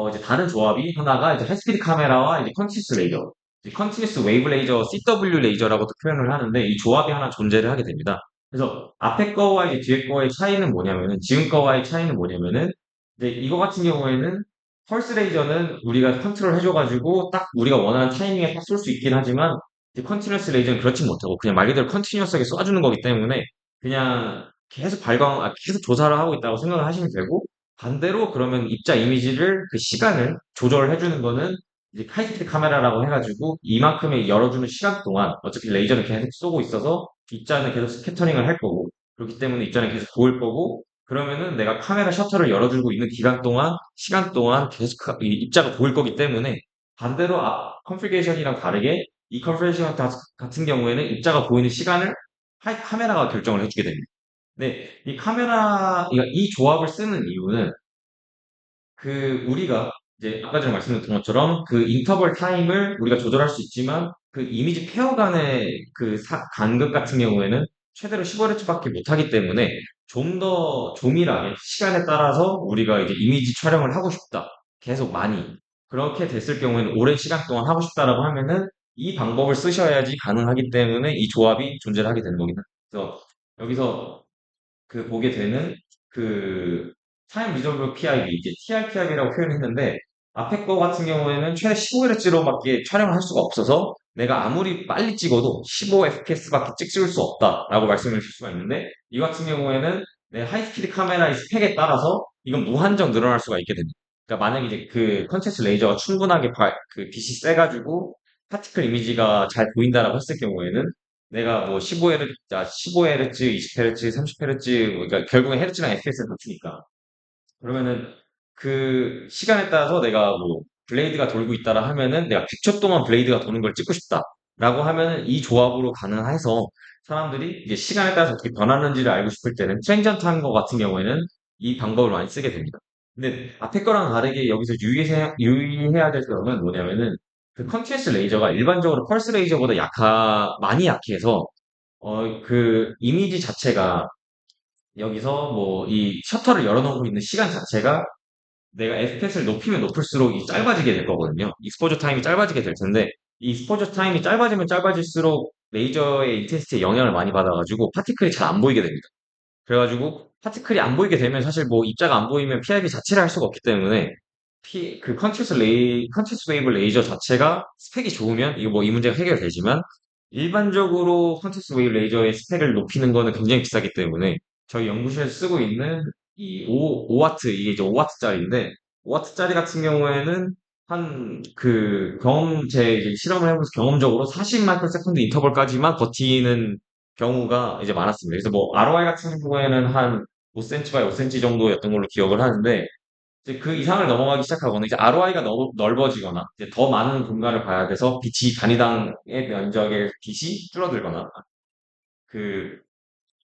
이제 다른 조합이 하나가 이제 하이스피드 카메라와 이제 컨티뉴스 레이저, 이제 컨티뉴스 웨이브 레이저, CW 레이저라고도 표현을 하는데 이 조합이 하나 존재를 하게 됩니다. 그래서 앞에 거와 이제 뒤에 거의 차이는 뭐냐면은 지금 거와의 차이는 뭐냐면은 이제 이거 같은 경우에는 펄스 레이저는 우리가 컨트롤 해줘가지고 딱 우리가 원하는 타이밍에 딱 쏠 수 있긴 하지만 이제 컨티뉴스 레이저는 그렇지 못하고 그냥 말 그대로 컨티뉴스하게 쏴주는 거기 때문에 그냥 계속 조사를 하고 있다고 생각을 하시면 되고 반대로 그러면 입자 이미지를 그 시간을 조절해 주는 거는 이제 하이스피드 카메라라고 해가지고 이만큼의 열어주는 시간 동안 어차피 레이저는 계속 쏘고 있어서 입자는 계속 스캐터링을 할 거고 그렇기 때문에 입자는 계속 보일 거고 그러면은 내가 카메라 셔터를 열어주고 있는 기간 동안 시간 동안 계속 이 입자가 보일 거기 때문에 반대로 컨피그레이션이랑 다르게 이 컨피그레이션 같은 경우에는 입자가 보이는 시간을 카메라가 결정을 해주게 됩니다. 네, 이 조합을 쓰는 이유는 우리가 이제 아까 전에 말씀드린 것처럼 그 인터벌 타임을 우리가 조절할 수 있지만 그 이미지 페어 간의 간극 같은 경우에는 최대로 15Hz밖에 못하기 때문에 좀 더 조밀하게 시간에 따라서 우리가 이제 이미지 촬영을 하고 싶다. 계속 많이. 그렇게 됐을 경우에는 오랜 시간 동안 하고 싶다라고 하면은 이 방법을 쓰셔야지 가능하기 때문에 이 조합이 존재를 하게 되는 겁니다. 그래서 여기서 보게 되는 그 타임 리저블 PIB 이제 TRPIB라고 표현했는데 앞에 거 같은 경우에는 최대 15Hz로밖에 촬영을 할 수가 없어서 내가 아무리 빨리 찍어도 15fps밖에 찍을 수 없다라고 말씀을 드릴 수가 있는데 이 같은 경우에는 내 하이스피드 카메라의 스펙에 따라서 이건 무한정 늘어날 수가 있게 됩니다. 그러니까 만약에 이제 그 컨텍스트 레이저가 충분하게 빛이 세가지고 파티클 이미지가 잘 보인다라고 했을 경우에는 내가 뭐 15Hz, 15Hz, 20Hz, 30Hz, 그러니까 결국엔 헤르츠랑 FPS는 같으니까. 그러면은 그 시간에 따라서 내가 뭐 블레이드가 돌고 있다라 하면은 내가 100초 동안 블레이드가 도는 걸 찍고 싶다. 라고 하면은 이 조합으로 가능해서 사람들이 이제 시간에 따라서 어떻게 변하는지를 알고 싶을 때는 트랜지언트 한거 같은 경우에는 이 방법을 많이 쓰게 됩니다. 근데 앞에 거랑 다르게 여기서 유의해야 될 점은 뭐냐면은 그 컨티뉴스 레이저가 일반적으로 펄스 레이저보다 많이 약해서 이미지 자체가 여기서 뭐 이 셔터를 열어놓고 있는 시간 자체가 내가 FPS를 높이면 높을수록 이 짧아지게 될 거거든요. 익스포저 타임이 짧아지게 될 텐데 이 익스포저 타임이 짧아지면 짧아질수록 레이저의 인텐시티에 영향을 많이 받아가지고 파티클이 잘 안 보이게 됩니다. 그래가지고 파티클이 안 보이게 되면 사실 뭐 입자가 안 보이면 PIB 자체를 할 수가 없기 때문에 컨티스 웨이브 레이저 자체가 스펙이 좋으면 이거 뭐 이 문제가 해결되지만 일반적으로 컨티스 웨이브 레이저의 스펙을 높이는 거는 굉장히 비싸기 때문에 저희 연구실에서 쓰고 있는 이 5와트 이게 이제 5와트짜리인데 5와트짜리 같은 경우에는 제 이제 실험을 해보면서 경험적으로 40 마이크로 세컨드 인터벌까지만 버티는 경우가 이제 많았습니다. 그래서 뭐 ROI 같은 경우에는 한 5cm 바이 5cm 정도였던 걸로 기억을 하는데 이제 그 이상을 넘어가기 시작하거나 이제 ROI가 너무 넓어지거나 이제 더 많은 공간을 봐야 돼서 빛이 단위당의 면적의 빛이 줄어들거나 그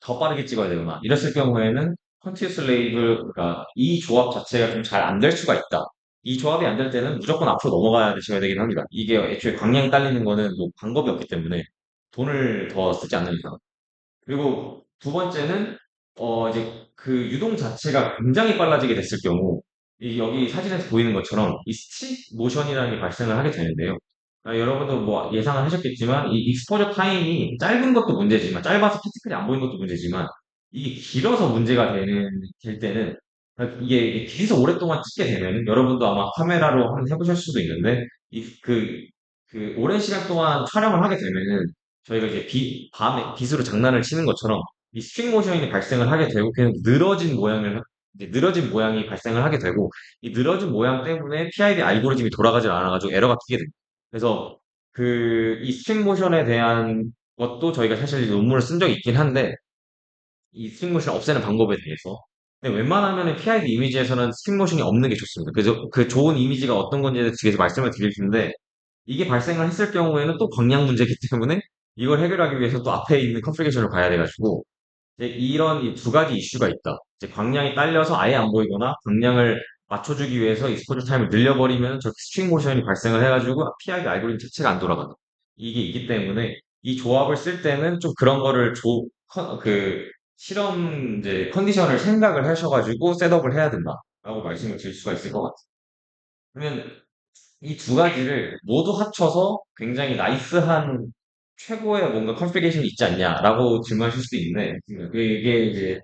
더 빠르게 찍어야 되거나 이랬을 경우에는 컨티뉴스 레이블가 이 조합 자체가 좀 잘 안 될 수가 있다. 이 조합이 안 될 때는 무조건 앞으로 넘어가야 되셔야 되긴 합니다. 이게 애초에 광량이 딸리는 거는 뭐 방법이 없기 때문에 돈을 더 쓰지 않는 이상. 그리고 두 번째는 이제 그 유동 자체가 굉장히 빨라지게 됐을 경우 여기 사진에서 보이는 것처럼 이 스틱 모션이라는 게 발생을 하게 되는데요. 여러분도 뭐 예상을 하셨겠지만 이 익스포저 타임이 짧은 것도 문제지만 짧아서 파티클이 안 보이는 것도 문제지만 이게 길어서 될 때는 이게 계속 오랫동안 찍게 되면 여러분도 아마 카메라로 한번 해보실 수도 있는데 그 오랜 시간 동안 촬영을 하게 되면은 저희가 이제 밤에 빛으로 장난을 치는 것처럼 이 스트링 모션이 발생을 하게 되고 그냥 늘어진 모양이 발생을 하게 되고 이 늘어진 모양 때문에 PID 알고리즘이 돌아가질 않아가지고 에러가 튀게 됩니다. 그래서 이 스트링 모션에 대한 것도 저희가 사실 논문을 쓴 적이 있긴 한데 이 스트링 모션 없애는 방법에 대해서 근데 웬만하면 PID 이미지에서는 스트링 모션이 없는 게 좋습니다. 그래서 그 좋은 이미지가 어떤 건지에 대해서 뒤에서 말씀을 드릴 텐데 이게 발생을 했을 경우에는 또 광량 문제이기 때문에 이걸 해결하기 위해서 또 앞에 있는 컨피그레이션을 봐야 돼가지고 이제 이런 이 두 가지 이슈가 있다. 이제 광량이 딸려서 아예 안 보이거나 광량을 맞춰주기 위해서 익스포저 타임을 늘려버리면 저렇게 스트링 모션이 발생을 해가지고 PID 알고리즘 자체가 안 돌아간다. 이게 있기 때문에 이 조합을 쓸 때는 좀 그런 거를 실험 이제 컨디션을 생각을 하셔가지고 셋업을 해야 된다라고 말씀을 드릴 수가 있을 것 같아요. 그러면 이 두 가지를 모두 합쳐서 굉장히 나이스한 최고의 뭔가 컨피그레이션이 있지 않냐라고 질문하실 수도 있는데 그게 이제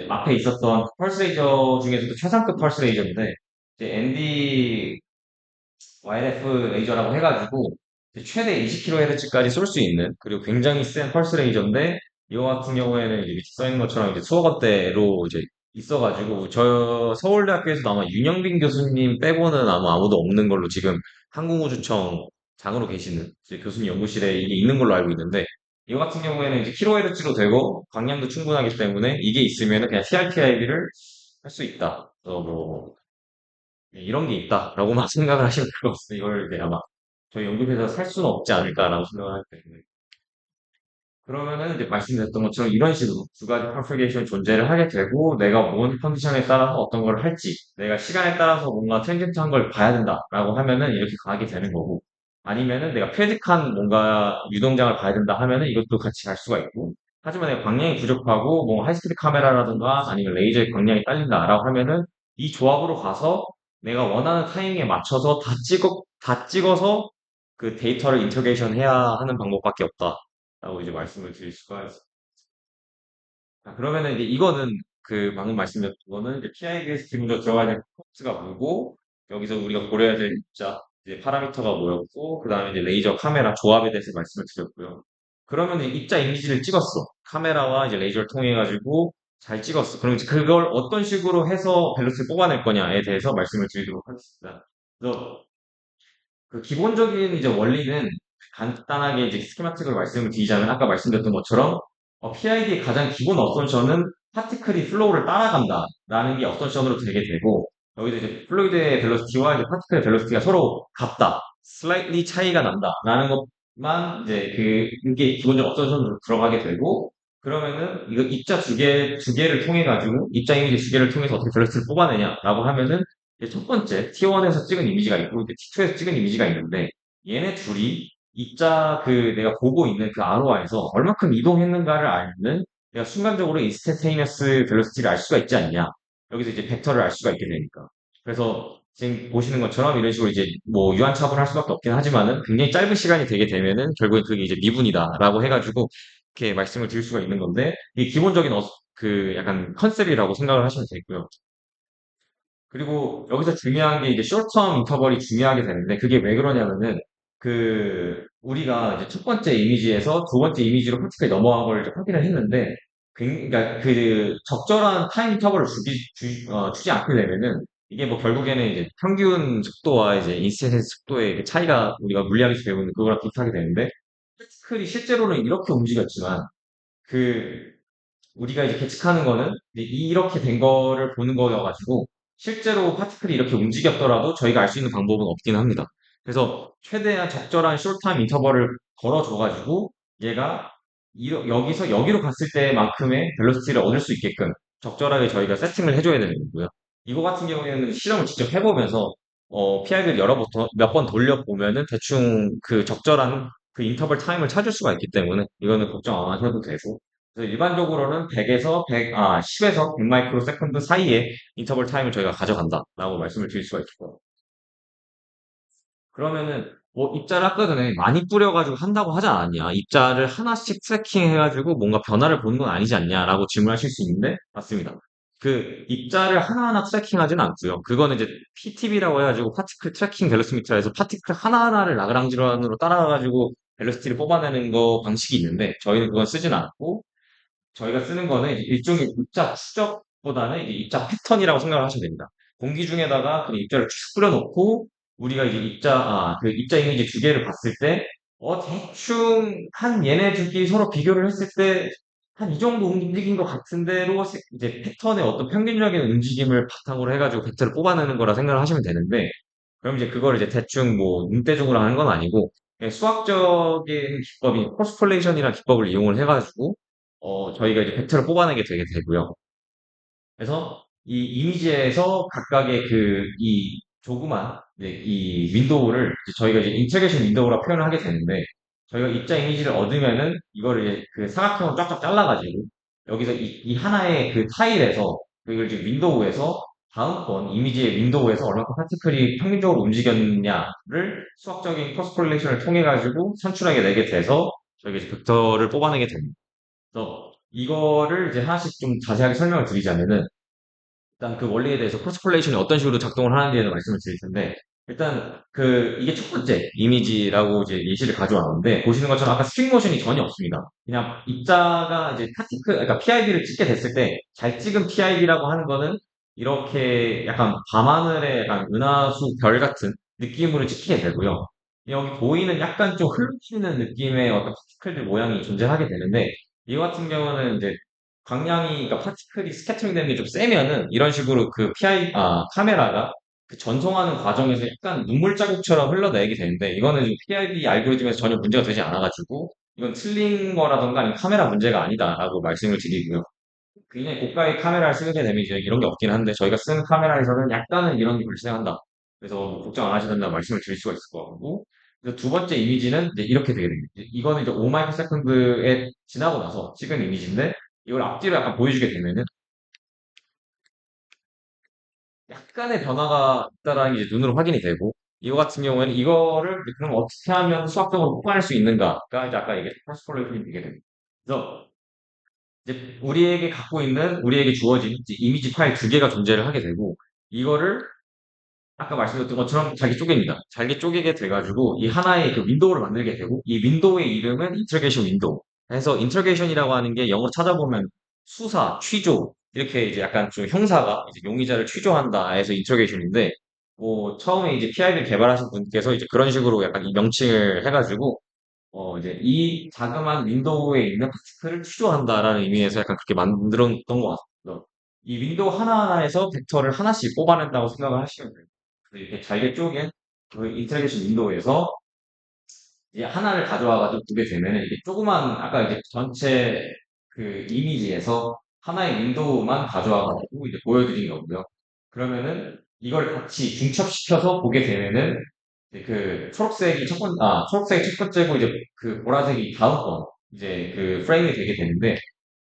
앞에 있었던 펄스 레이저 중에서도 최상급 펄스 레이저인데 이제 ND YLF 레이저라고 해가지고 이제 최대 20kHz까지 쏠 수 있는 그리고 굉장히 센 펄스 레이저인데 이거 같은 경우에는 이제 밑에 써 있는 것처럼 이제 수어거대로 이제 있어가지고 저 서울대학교에서도 아마 윤영빈 교수님 빼고는 아마 아무도 없는 걸로 지금 항공우주청 장으로 계시는 이제 교수님 연구실에 이게 있는 걸로 알고 있는데 이거 같은 경우에는 이제 킬로헤르츠로 되고 광량도 충분하기 때문에 이게 있으면 그냥 CRTI를 할 수 있다. 뭐 이런 게 있다라고만 생각을 하시면 될 것 같습니다. 이걸 이제 아마 저희 연구소에서 살 수는 없지 않을까라고 생각을 하기 때문에. 그러면은 이제 말씀드렸던 것처럼 이런 식으로 두 가지 컨피그레이션이 존재를 하게 되고 내가 뭔 컨디션에 따라서 어떤 걸 할지 내가 시간에 따라서 뭔가 텐전트한 걸 봐야 된다라고 하면은 이렇게 가게 되는 거고 아니면은 내가 페직한 뭔가 유동장을 봐야 된다 하면은 이것도 같이 갈 수가 있고 하지만 내가 광량이 부족하고 뭐 하이스피드 카메라라든가 아니면 레이저의 광량이 딸린다라고 하면은 이 조합으로 가서 내가 원하는 타이밍에 맞춰서 다 찍어서 그 데이터를 인터그레이션 해야 하는 방법밖에 없다. 라고 이제 말씀을 드릴 수가 있어요. 자, 그러면은 이제 이거는 그 방금 말씀드렸던 거는 이제 PIVS 기본적으로 들어가야 될 코스가 뭐고 여기서 우리가 고려해야 될 입자 이제 파라미터가 뭐였고 그 다음에 이제 레이저 카메라 조합에 대해서 말씀을 드렸고요. 그러면 입자 이미지를 찍었어. 카메라와 이제 레이저를 통해 가지고 잘 찍었어. 그럼 이제 그걸 어떤 식으로 해서 밸런스를 뽑아낼 거냐에 대해서 말씀을 드리도록 하겠습니다. 그래서 그 기본적인 이제 원리는 간단하게 이제 스키마틱으로 말씀을 드리자면 아까 말씀드렸던 것처럼 PID의 가장 기본 어선션은 파티클이 플로우를 따라간다라는 게 어선션으로 되게 되고 여기서 이제 플루이드의 벨로시티와 이제 파티클의 벨로시티가 서로 같다, slightly 차이가 난다라는 것만 이제 그게 기본적 어선션으로 들어가게 되고 그러면은 이거 입자 두 개를 통해 가지고 입자 이미지 두 개를 통해서 어떻게 벨로시티를 뽑아내냐라고 하면은 이제 첫 번째 T1에서 찍은 이미지가 있고 이제 T2에서 찍은 이미지가 있는데 얘네 둘이 입자 내가 보고 있는 그 ROI에서 얼마큼 이동했는가를 알면 내가 순간적으로 인스탄테이너스 벨로시티를 알 수가 있지 않냐. 여기서 이제 벡터를 알 수가 있게 되니까. 그래서 지금 보시는 것처럼 이런 식으로 이제 뭐 유한차분을 할 수밖에 없긴 하지만은 굉장히 짧은 시간이 되게 되면은 결국엔 그게 이제 미분이다라고 해가지고 이렇게 말씀을 드릴 수가 있는 건데 이 기본적인 그 약간 컨셉이라고 생각을 하시면 되고요. 그리고 여기서 중요한 게 이제 쇼트텀 인터벌이 중요하게 되는데 그게 왜 그러냐면은 우리가 이제 첫 번째 이미지에서 두 번째 이미지로 솔직히 넘어간 걸 이제 확인을 했는데 그러니까 그 적절한 타임 인터벌을 주지 않게 되면은 이게 뭐 결국에는 이제 평균 속도와 이제 인스턴스 속도의 그 차이가 우리가 물리학에서 배우는 그거랑 비슷하게 되는데 파티클이 실제로는 이렇게 움직였지만 그 우리가 이제 계측하는 거는 이제 이렇게 된 거를 보는 거여가지고 실제로 파티클이 이렇게 움직였더라도 저희가 알 수 있는 방법은 없긴 합니다. 그래서 최대한 적절한 숄타임 인터벌을 걸어줘가지고 얘가 여기서 여기로 갔을 때만큼의 벨로시티를 얻을 수 있게끔 적절하게 저희가 세팅을 해줘야 되는 거고요. 이거 같은 경우에는 실험을 직접 해보면서 PI를 여러 번, 몇 번 돌려보면은 대충 그 적절한 그 인터벌 타임을 찾을 수가 있기 때문에 이거는 걱정 안 하셔도 되고 그래서 일반적으로는 10에서 100 마이크로 세컨드 사이에 인터벌 타임을 저희가 가져간다라고 말씀을 드릴 수가 있고 그러면은 뭐 입자를 아까 전에 많이 뿌려가지고 한다고 하지 않았냐 입자를 하나씩 트래킹 해가지고 뭔가 변화를 보는 건 아니지 않냐라고 질문하실 수 있는데 맞습니다. 그 입자를 하나하나 트래킹 하진 않고요. 그거는 이제 PTB라고 해가지고 파티클 트래킹 벨로시미터에서 파티클 하나하나를 라그랑지런으로 따라가가지고 벨로시티를 뽑아내는 거 방식이 있는데 저희는 그건 쓰진 않고 저희가 쓰는 거는 이제 일종의 입자 추적보다는 이제 입자 패턴이라고 생각을 하시면 됩니다. 공기 중에다가 그 입자를 쭉 뿌려놓고 우리가 이제 그 입자 이미지 두 개를 봤을 때, 대충 한 얘네 둘끼리 서로 비교를 했을 때 한 이 정도 움직인 것 같은데로 이제 패턴의 어떤 평균적인 움직임을 바탕으로 해가지고 벡터를 뽑아내는 거라 생각을 하시면 되는데, 그럼 이제 그걸 이제 대충 뭐 눈대중으로 하는 건 아니고, 그냥 수학적인 기법인 코스플레이션이라는 기법을 이용을 해가지고 저희가 이제 벡터를 뽑아내게 되게 되고요. 그래서 이 이미지에서 각각의 이 조그만 이 윈도우를 이제 저희가 이제 인터그레이션 윈도우라 표현을 하게 되는데 저희가 입자 이미지를 얻으면은 이거를 이제 그 사각형으로 쫙쫙 잘라가지고 여기서 이 하나의 그 타일에서 그걸 이제 윈도우에서 다음번 이미지의 윈도우에서 얼마큼 파티클이 평균적으로 움직였냐를 수학적인 코스콜레이션을 통해 가지고 산출하게 되게 돼서 저희가 이제 벡터를 뽑아내게 됩니다. 그래서 이거를 이제 하나씩 좀 자세하게 설명을 드리자면은 일단 그 원리에 대해서 크로스 콜레이션이 어떤 식으로 작동을 하는지에 대해서 말씀을 드릴 텐데 일단 이게 첫 번째 이미지라고 이제 예시를 가져왔는데 보시는 것처럼 아까 스트링 모션이 전혀 없습니다. 그냥 입자가 이제 그러니까 PIB를 찍게 됐을 때 잘 찍은 PIB라고 하는 거는 이렇게 약간 밤하늘의 약간 은하수 별 같은 느낌으로 찍히게 되고요. 여기 보이는 약간 좀 흘러지는 느낌의 어떤 파티클들 모양이 존재하게 되는데 이거 같은 경우는 이제 광량이 그러니까 파티클이 스캐터링 되는 게 좀 세면은 이런 식으로 카메라가 그 전송하는 과정에서 약간 눈물 자국처럼 흘러내리게 되는데 이거는 PIB 알고리즘에서 전혀 문제가 되지 않아가지고 이건 틀린 거라던가 아니면 카메라 문제가 아니다라고 말씀을 드리고요. 굉장히 고가의 카메라를 쓰게 되면 이제 이런 게 없긴 한데 저희가 쓰는 카메라에서는 약간은 이런 게 발생한다. 그래서 뭐 걱정 안 하셔도 된다 말씀을 드릴 수가 있을 것 같고 그래서 두 번째 이미지는 이제 이렇게 되게 됩니다. 이거는 이제 5마이크로세컨드에 지나고 나서 찍은 이미지인데 이걸 앞뒤로 약간 보여주게 되면은 약간의 변화가 있다라는 게 이제 눈으로 확인이 되고, 이거 같은 경우에는 이거를 그럼 어떻게 하면 수학적으로 뽑아낼 수 있는가가 이제 아까 얘기했던 크로스콜레이션이 되게 됩니다. 그래서 이제 우리에게 주어진 이제 이미지 파일 두 개가 존재를 하게 되고, 이거를 아까 말씀드렸던 것처럼 잘게 쪼갭니다. 잘게 쪼개게 돼가지고 이 하나의 그 윈도우를 만들게 되고 이 윈도우의 이름은 인터게이션 윈도우. 그래서 인터게이션이라고 하는 게 영어 찾아보면 수사, 취조 이렇게 이제 약간 좀 형사가 이제 용의자를 취조한다 해서 인터게이션인데 뭐 처음에 이제 PI를 개발하신 분께서 이제 그런 식으로 약간 이 명칭을 해가지고 이제 이 자그마한 윈도우에 있는 파티클을 취조한다라는 의미에서 약간 그렇게 만들었던 것 같습니다. 이 윈도우 하나하나에서 벡터를 하나씩 뽑아낸다고 생각을 하시면 돼요. 그래서 이렇게 잘게 쪼갠 그 인터랙션 윈도우에서 이제 하나를 가져와가지고 두게 되면 이게 조그만 아까 이제 전체 그 이미지에서 하나의 윈도우만 가져와가지고 이제 보여드린 거고요. 그러면은 이걸 같이 중첩시켜서 보게 되면은 이제 초록색이 첫 번째고 이제 그 보라색이 다음 번 이제 그 프레임이 되게 되는데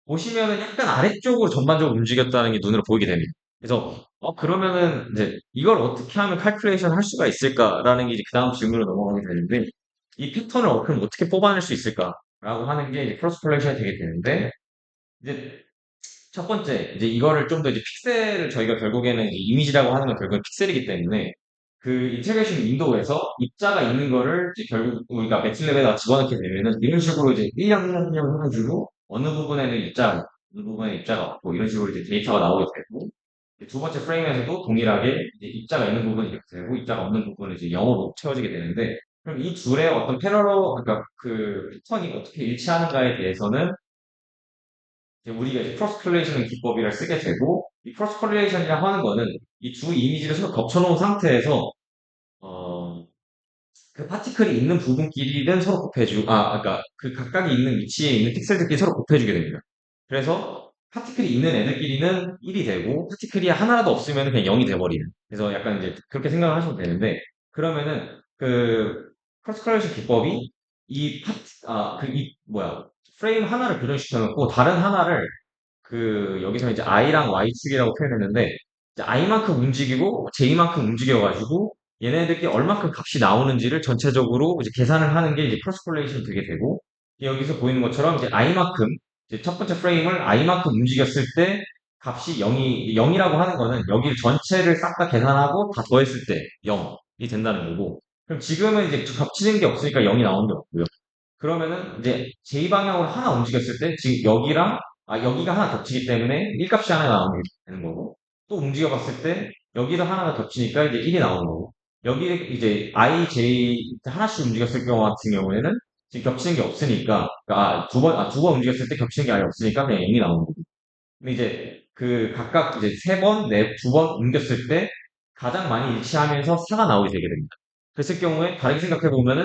보시면은 약간 아래쪽으로 전반적으로 움직였다는 게 눈으로 보이게 됩니다. 그래서 그러면은 이제 이걸 어떻게 하면 칼큘레이션 할 수가 있을까라는 게 이제 그 다음 질문으로 넘어가게 되는데 이 패턴을 그럼 어떻게 뽑아낼 수 있을까라고 하는 게 이제 크로스 콜렉션이 되게 되는데 이제 첫 번째 이제 이거를 좀 더 이제 픽셀을 저희가 결국에는 이제 이미지라고 하는 건 결국은 픽셀이기 때문에 그 인테그레이션 윈도우에서 입자가 있는 거를 이제 결국 우리가 매틀랩에다가 집어넣게 되면은 이런 식으로 이제 1령 1령 해가지고 어느 부분에는 입자가 어느 부분에 입자가 없고 이런 식으로 이제 데이터가 나오게 되고 이제 두 번째 프레임에서도 동일하게 이제 입자가 있는 부분이 이렇게 되고 입자가 없는 부분은 이제 0으로 채워지게 되는데 그럼 이 둘의 어떤 그러니까 그 패턴이 어떻게 일치하는가에 대해서는 이제 우리가 이제 크로스 콜레이션 기법이라 쓰게 되고 이 크로스 콜레이션이라고 하는 거는 이 두 이미지를 서로 겹쳐놓은 상태에서 어, 그 파티클이 있는 부분끼리는 서로 그러니까 그 각각이 있는 위치에 있는 픽셀들끼리 서로 곱해주게 됩니다. 그래서 파티클이 있는 애들끼리는 1이 되고 파티클이 하나라도 없으면 그냥 0이 돼버리는. 그래서 약간 이제 그렇게 생각을 하시면 되는데 그러면은 그 크로스 컬레이션 기법이 프레임 하나를 교정시켜 놓고 다른 하나를 여기서 이제 i랑 y축이라고 표현했는데 이제 i만큼 움직이고 j만큼 움직여가지고 얘네들끼리 얼마큼 값이 나오는지를 전체적으로 이제 계산을 하는 게 이제 크로스 콜레이션이 되게 되고 여기서 보이는 것처럼 이제 i만큼 이제 첫 번째 프레임을 i만큼 움직였을 때 값이 0이라고 하는 거는 여기를 전체를 싹 다 계산하고 다 더했을 때 0이 된다는 거고 그럼 지금은 이제 겹치는 게 없으니까 0이 나오는 게 없고요. 그러면은 이제 j 방향으로 하나 움직였을 때 지금 여기가 하나 겹치기 때문에 1값이 하나 나오게 되는 거고, 또 움직여 봤을 때, 여기도 하나가 겹치니까 이제 1이 나오는 거고, 여기 이제 I, J 하나씩 움직였을 경우 같은 경우에는 지금 겹치는 게 없으니까, 두 번 움직였을 때 겹치는 게 아예 없으니까 그냥 0이 나오는 거고. 근데 이제 각각 이제 두 번 옮겼을 때 가장 많이 일치하면서 4가 나오게 되게 됩니다. 그랬을 경우에 다르게 생각해 보면은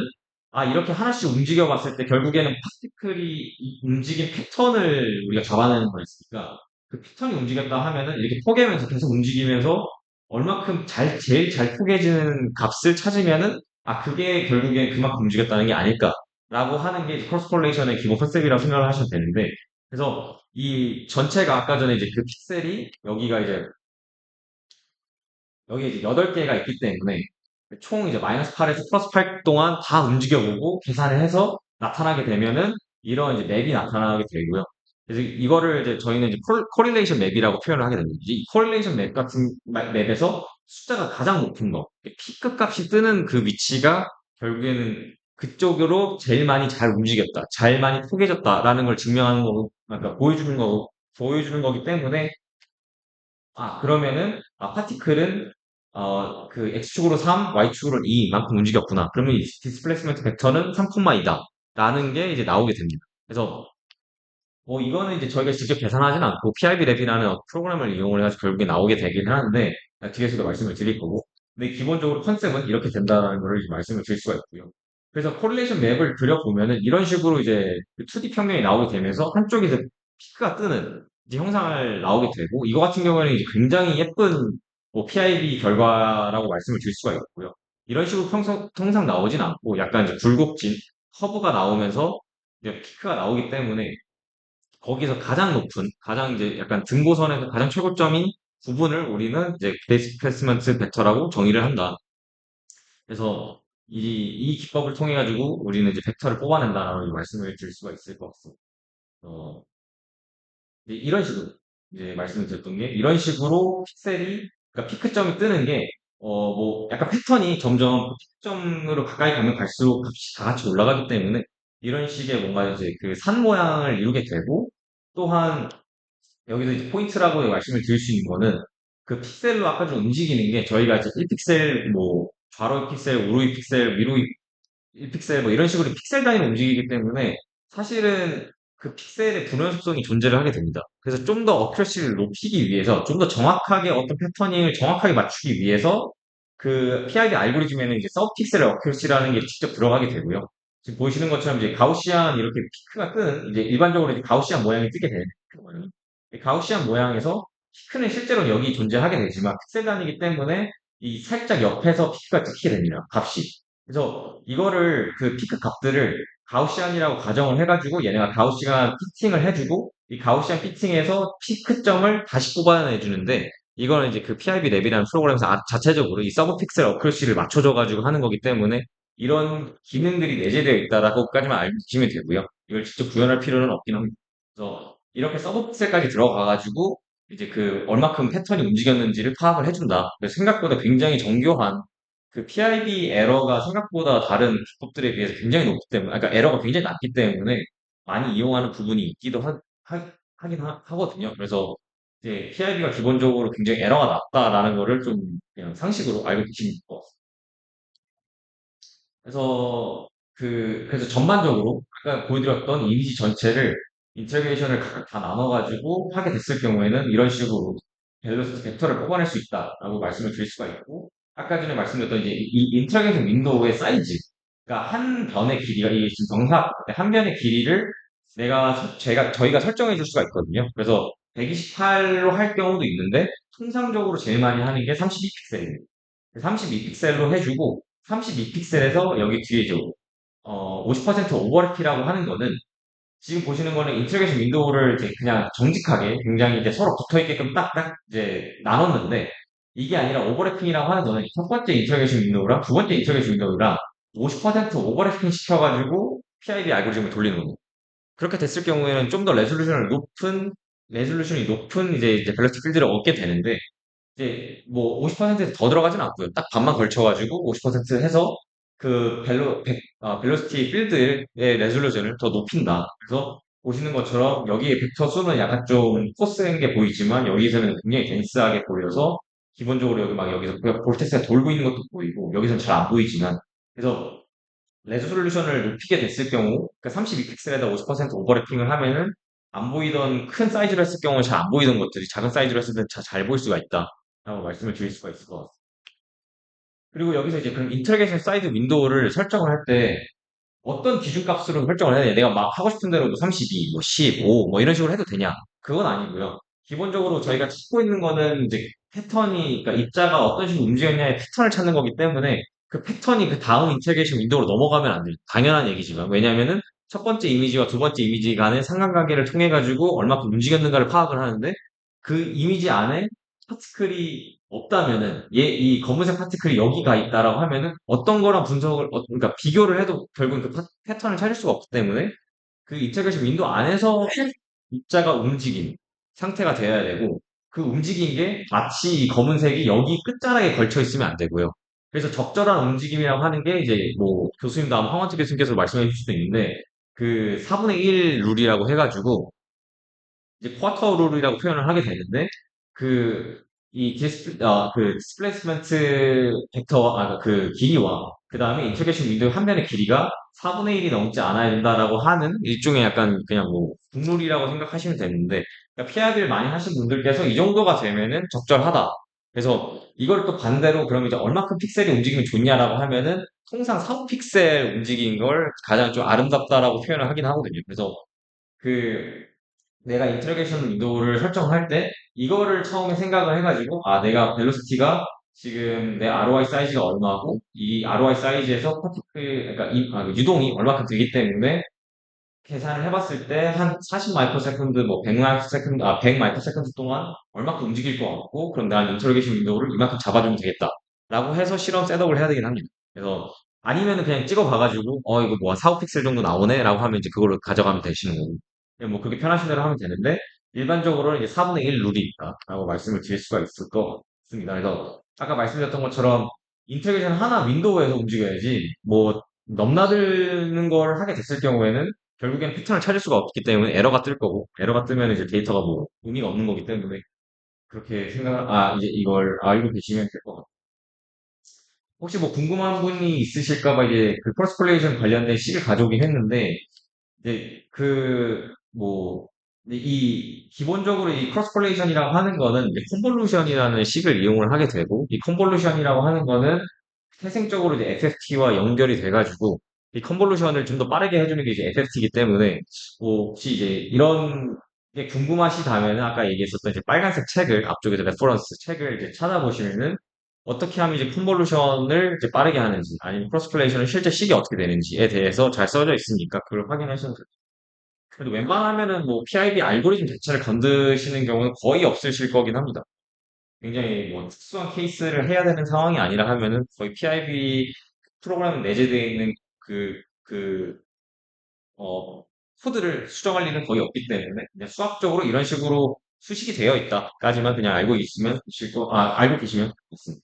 이렇게 하나씩 움직여 봤을 때 결국에는 파티클이 이 움직임 패턴을 우리가 잡아내는 거였으니까 그 패턴이 움직였다 하면은 이렇게 포개면서 계속 움직이면서 얼마큼 제일 잘 포개지는 값을 찾으면은 그게 결국엔 그만큼 움직였다는 게 아닐까라고 하는 게 크로스 콜레이션의 기본 컨셉이라고 생각을 하시면 되는데 그래서 이 전체가 아까 전에 이제 그 픽셀이 여기에 이제 8개가 있기 때문에 총 이제 마이너스 8에서 플러스 8 동안 다 움직여보고 계산을 해서 나타나게 되면은 이런 이제 맵이 나타나게 되고요. 그래서 이거를 이제 저희는 이제 코릴레이션 맵이라고 표현을 하게 됩니다. 이 코릴레이션 맵 같은 맵에서 숫자가 가장 높은 거, 피크 값이 뜨는 그 위치가 결국에는 그쪽으로 제일 많이 잘 움직였다, 잘 많이 포개졌다라는 걸 증명하는 거고, 그러니까 보여주는 거기 때문에, 그러면은, 파티클은, 그 X축으로 3, Y축으로 2만큼 움직였구나. 그러면 이 디스플레이스먼트 벡터는 3이다. 라는 게 이제 나오게 됩니다. 그래서 뭐 이거는 이제 저희가 직접 계산하진 않고 PIB 랩이라는 프로그램을 이용을 해가지고 결국에 나오게 되긴 하는데 뒤에서도 말씀을 드릴 거고 근데 기본적으로 컨셉은 이렇게 된다는 걸 이제 말씀을 드릴 수가 있고요. 그래서 코릴레이션 맵을 그려보면은 이런 식으로 이제 2D 평면이 나오게 되면서 한쪽에서 피크가 뜨는 이제 형상을 나오게 되고 이거 같은 경우에는 이제 굉장히 예쁜 뭐 PIB 결과라고 말씀을 드릴 수가 있고요. 이런 식으로 통상 나오진 않고 약간 이제 굴곡진 커브가 나오면서 이제 피크가 나오기 때문에 거기서 가장 높은, 가장 이제 약간 등고선에서 가장 최고점인 부분을 우리는 이제 디스플레이스먼트 벡터라고 정의를 한다. 그래서 이 기법을 통해 가지고 우리는 이제 벡터를 뽑아낸다라고 말씀을 드릴 수가 있을 것 같습니다. 어, 이제 이런 식으로 이제 말씀을 드렸던 게 이런 식으로 그러니까 피크점이 뜨는 게 뭐 약간 패턴이 점점 피크점으로 가까이 가면 갈수록 값이 다 같이 올라가기 때문에 이런 식의 뭔가 이제 그 산 모양을 이루게 되고 또한 여기서 이제 포인트라고 말씀을 드릴 수 있는 거는 그 픽셀로 아까 좀 움직이는 게 저희가 이제 1픽셀 뭐 좌로 1픽셀, 우로 2픽셀, 위로 1픽셀 뭐 이런 식으로 픽셀 단위로 움직이기 때문에 사실은 그 픽셀의 분원 속성이 존재를 하게 됩니다. 그래서 좀 더 어큐러시를 높이기 위해서 좀 더 정확하게 어떤 패터닝을 정확하게 맞추기 위해서 그 PID 알고리즘에는 이제 서브 픽셀의 어큐러시라는 게 직접 들어가게 되고요. 지금 보시는 것처럼 이제 가우시안 이렇게 피크가 뜨는 이제 일반적으로 이제 가우시안 모양이 뜨게 되는 거예요. 이 가우시안 모양에서 피크는 실제로 여기 존재하게 되지만 픽셀 단위이기 때문에 이 살짝 옆에서 피크가 찍히게 됩니다. 값이. 그래서 이거를 그 피크 값들을 가우시안이라고 가정을 해가지고 얘네가 가우시안 피팅을 해주고 이 가우시안 피팅에서 피크점을 다시 뽑아내 주는데 이거는 이제 그 PIB 랩이라는 프로그램에서 자체적으로 이 서브 픽셀 어큐러시를 맞춰줘가지고 하는 거기 때문에 이런 기능들이 내재되어 있다라고까지만 알시면 되고요. 이걸 직접 구현할 필요는 없긴 합니다. 그래서 이렇게 서브 픽셀까지 들어가가지고 이제 그 얼마큼 패턴이 움직였는지를 파악을 해준다. 그래서 생각보다 굉장히 정교한 그 PIB 에러가 생각보다 다른 기법들에 비해서 굉장히 높기 때문에, 그러니까 에러가 굉장히 낮기 때문에 많이 이용하는 부분이 있기도 하긴 하거든요. 그래서 이제 PIB가 기본적으로 굉장히 에러가 낮다라는 거를 좀 그냥 상식으로 알고 계시면 될것 같습니다. 그래서 전반적으로 아까 보여드렸던 이미지 전체를 인터그레이션을 각각 다 나눠가지고 하게 됐을 경우에는 이런 식으로 밸런스 벡터를 뽑아낼 수 있다라고 말씀을 드릴 수가 있고, 아까 전에 말씀드렸던 이제 이 인터그레이션 윈도우의 사이즈, 그러니까 한 변의 길이가, 이 지금 정사, 한 변의 길이를 저희가 설정해 줄 수가 있거든요. 그래서 128로 할 경우도 있는데, 통상적으로 제일 많이 하는 게 32픽셀입니다. 32픽셀로 해주고 32픽셀에서 여기 뒤에 이제 50% 오버래피라고 하는 거는 지금 보시는 거는 인터그레이션 윈도우를 이제 그냥 정직하게 굉장히 이제 서로 붙어 있게끔 딱딱 이제 나눴는데 이게 아니라 오버래핑이라고 하는 거는 첫 번째 인터그레이션 윈도우랑 두 번째 인터그레이션 윈도우랑 50% 오버래핑 시켜가지고 PID 알고리즘을 돌리는 거예요. 그렇게 됐을 경우에는 좀 더 레졸루션이 높은 이제 밸런스 필드를 얻게 되는데 이제 뭐 50%에서 더 들어가진 않고요. 딱 반만 걸쳐가지고 50% 해서 그 벨로시티 필드의 레졸루션을 더 높인다. 그래서 보시는 것처럼 여기에 벡터 수는 약간 좀 코스인 게 보이지만 여기서는 굉장히 덴스하게 보여서 기본적으로 여기서 그냥 볼텍스가 돌고 있는 것도 보이고 여기서는 잘 안 보이지만 그래서 레졸루션을 높이게 됐을 경우 그 32픽셀에다 50% 오버래핑을 하면은 안 보이던 큰 사이즈로 했을 경우 잘 안 보이던 것들이 작은 사이즈로 했을 때 잘 보일 수가 있다. 라고 말씀을 드릴 수가 있을 것 같습니다. 그리고 여기서 이제 그럼 인터그레이션 사이드 윈도우를 설정을 할 때 어떤 기준값으로 설정을 해야 돼? 내가 막 하고 싶은 대로 뭐 32, 뭐 15, 뭐 이런 식으로 해도 되냐? 그건 아니고요. 기본적으로 저희가 찾고 있는 거는 이제 그러니까 입자가 어떤 식으로 움직였냐의 패턴을 찾는 거기 때문에 그 패턴이 그 다음 인터그레이션 윈도우로 넘어가면 안 돼요. 당연한 얘기지만. 왜냐면은 첫 번째 이미지와 두 번째 이미지 간의 상관관계를 통해 가지고 얼마큼 움직였는가를 파악을 하는데 그 이미지 안에 파티클이 없다면은 이 검은색 파티클이 여기가 있다라고 하면은 어떤 거랑 그러니까 비교를 해도 결국은 그 패턴을 찾을 수가 없기 때문에 그 인터그레이션 윈도우 안에서 입자가 움직인 상태가 돼야 되고 그 움직인 게 마치 이 검은색이 여기 끝자락에 걸쳐 있으면 안 되고요. 그래서 적절한 움직임이라고 하는 게 이제 뭐 교수님도 아마 황원택 교수님께서 말씀해 주실 수도 있는데 그 4분의 1 룰이라고 해가지고 이제 쿼터 룰이라고 표현을 하게 되는데 그 그 디스플레이스먼트 벡터 그 길이와 그 다음에 인터그레이션 윈도우 한 면의 길이가 4분의 1이 넘지 않아야 된다라고 하는 일종의 약간 그냥 뭐 국룰이라고 생각하시면 되는데 그러니까 PIB를 많이 하신 분들께서 이 정도가 되면은 적절하다. 그래서 이걸 또 반대로 그럼 이제 얼마큼 픽셀이 움직이면 좋냐라고 하면은 통상 3픽셀 움직인 걸 가장 좀 아름답다라고 표현을 하긴 하거든요. 그래서 그 내가 인터로게이션 윈도우를 설정할 때 이거를 처음에 생각을 해가지고 아 내가 벨로시티가 지금 내 ROI 사이즈가 얼마고 이 ROI 사이즈에서 파티클 그러니까 유동이 얼마큼 되기 때문에 계산을 해봤을 때 한 40 마이크로 세컨드 뭐 100 마이크로 세컨드 100 마이크로 세컨드 동안 얼마큼 움직일 것 같고 그럼 난 인터로게이션 윈도우를 이만큼 잡아주면 되겠다 라고 해서 실험 셋업을 해야 되긴 합니다. 그래서 아니면은 그냥 찍어봐가지고 이거 뭐 4, 5픽셀 정도 나오네 라고 하면 이제 그거를 가져가면 되시는 거고 그냥 뭐 그렇게 편하신 대로 하면 되는데 일반적으로는 이제 4분의 1 룰이 있다라고 말씀을 드릴 수가 있을 것 같습니다. 그래서 아까 말씀드렸던 것처럼 인터그레이션 하나 윈도우에서 움직여야지 뭐 넘나드는 걸 하게 됐을 경우에는 결국엔 패턴을 찾을 수가 없기 때문에 에러가 뜰 거고 에러가 뜨면 이제 데이터가 뭐 의미가 없는 거기 때문에 그렇게 이제 이걸 알고 계시면 될 것 같아요. 혹시 뭐 궁금한 분이 있으실까 봐 이제 그 크로스 콜레이션 관련된 식을 가져오긴 했는데 이제 이 기본적으로 이 크로스 콜레이션이라고 하는 거는 이제 컨볼루션이라는 식을 이용을 하게 되고 이 컨볼루션이라고 하는 거는 태생적으로 이제 FFT와 연결이 돼가지고 이 컨볼루션을 좀 더 빠르게 해주는 게 이제 FFT이기 때문에 뭐 혹시 이제 이런 게 궁금하시다면 아까 얘기했었던 이제 빨간색 책을 앞쪽에서 레퍼런스 책을 이제 찾아보시면은 어떻게 하면 이제 컨볼루션을 이제 빠르게 하는지 아니면 크로스플레이션은 실제 식이 어떻게 되는지에 대해서 잘 써져 있으니까 그걸 확인하시면 돼요. 그래도 웬만하면은 뭐 PIB 알고리즘 자체를 건드시는 경우는 거의 없으실 거긴 합니다. 굉장히 뭐 특수한 케이스를 해야 되는 상황이 아니라 하면은 거의 PIB 프로그램 내재되어 있는 그, 어, 코드를 수정할 일은 거의 없기 때문에 그냥 수학적으로 이런 식으로 수식이 되어 있다까지만 그냥 알고 계시면 됐습니다.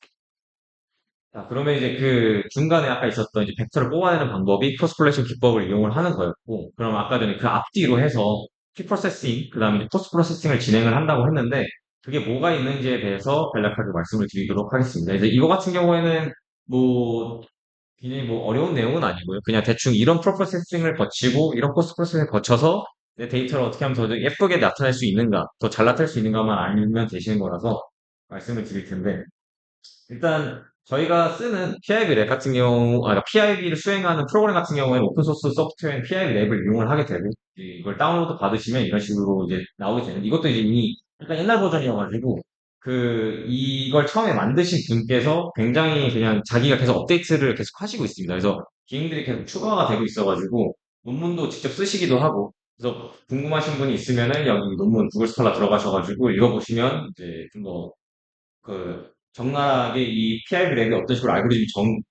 자, 그러면 이제 그 중간에 아까 있었던 이제 벡터를 뽑아내는 방법이 크로스플레이션 기법을 이용을 하는 거였고, 그럼 아까 전에 그 앞뒤로 해서 프리프로세싱, 그 다음에 포스트 프로세싱을 진행을 한다고 했는데, 그게 뭐가 있는지에 대해서 간략하게 말씀을 드리도록 하겠습니다. 이제 이거 같은 경우에는 뭐, 굉장히 뭐 어려운 내용은 아니고요. 그냥 대충 이런 프로세싱을 거치고, 이런 포스트 프로세싱을 거쳐서 내 데이터를 어떻게 하면 더 예쁘게 나타낼 수 있는가, 더 잘 나타낼 수 있는가만 알면 되시는 거라서 말씀을 드릴 텐데, 일단 저희가 쓰는 PIB 랩 같은 경우, PIB를 수행하는 프로그램 같은 경우에는 오픈소스 소프트웨어인 PIB 랩을 이용을 하게 되고, 이제 이걸 다운로드 받으시면 이런 식으로 이제 나오게 되는, 이것도 이제 이미 약간 옛날 버전이어가지고, 이걸 처음에 만드신 분께서 굉장히 그냥 자기가 계속 업데이트를 계속 하시고 있습니다. 그래서 기능들이 계속 추가가 되고 있어가지고, 논문도 직접 쓰시기도 하고, 그래서 궁금하신 분이 있으면은 여기 논문 구글 스칼라 들어가셔가지고 읽어보시면 이제 좀더 적나라하게 이 PIB 랩이 어떤 식으로 알고리즘이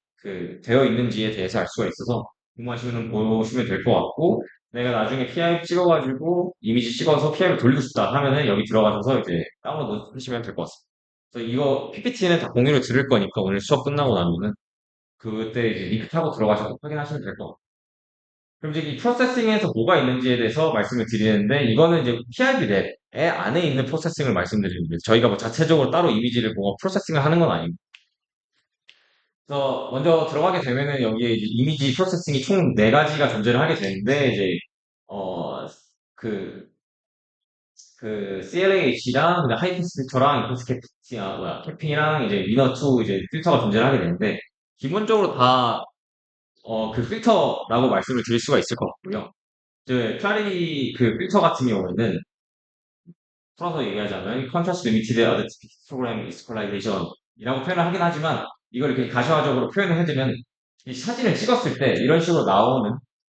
되어 있는지에 대해서 알 수가 있어서 궁금하시면 보시면 될 것 같고, 내가 나중에 PIB 찍어가지고 이미지 찍어서 PIB 돌리고 싶다 하면은 여기 들어가셔서 이제 다운로드 하시면 될 것 같습니다. 그래서 이거 PPT는 다 공유로 들을 거니까 오늘 수업 끝나고 나면은 그때 이제 링크 타고 들어가셔서 확인하시면 될 것 같아요. 그럼 이제 이 프로세싱에서 뭐가 있는지에 대해서 말씀을 드리는데, 이거는 이제 PIB 랩 안에 있는 프로세싱을 말씀드리는 거예요. 저희가 뭐 자체적으로 따로 이미지를 보고 프로세싱을 하는 건 아니고. 그래서 먼저 들어가게 되면은 여기에 이제 이미지 프로세싱이 총 네 가지가 존재를 하게 되는데, 이제, 어, 그, CLH랑 하이패스 필터랑 인포스 캐핑이랑 이제 위너2 이제 필터가 존재를 하게 되는데, 기본적으로 다, 그 필터라고 말씀을 드릴 수가 있을 것 같고요. 이제 큐아리 그 필터 같은 경우에는 풀어서 얘기하자면 컨트라스트 리미티드 어댑티브 프로그램 이스퀄라이제이션이라고 표현을 하긴 하지만 이걸 이렇게 가시화적으로 표현을 해주면 이 사진을 찍었을 때 이런 식으로 나오는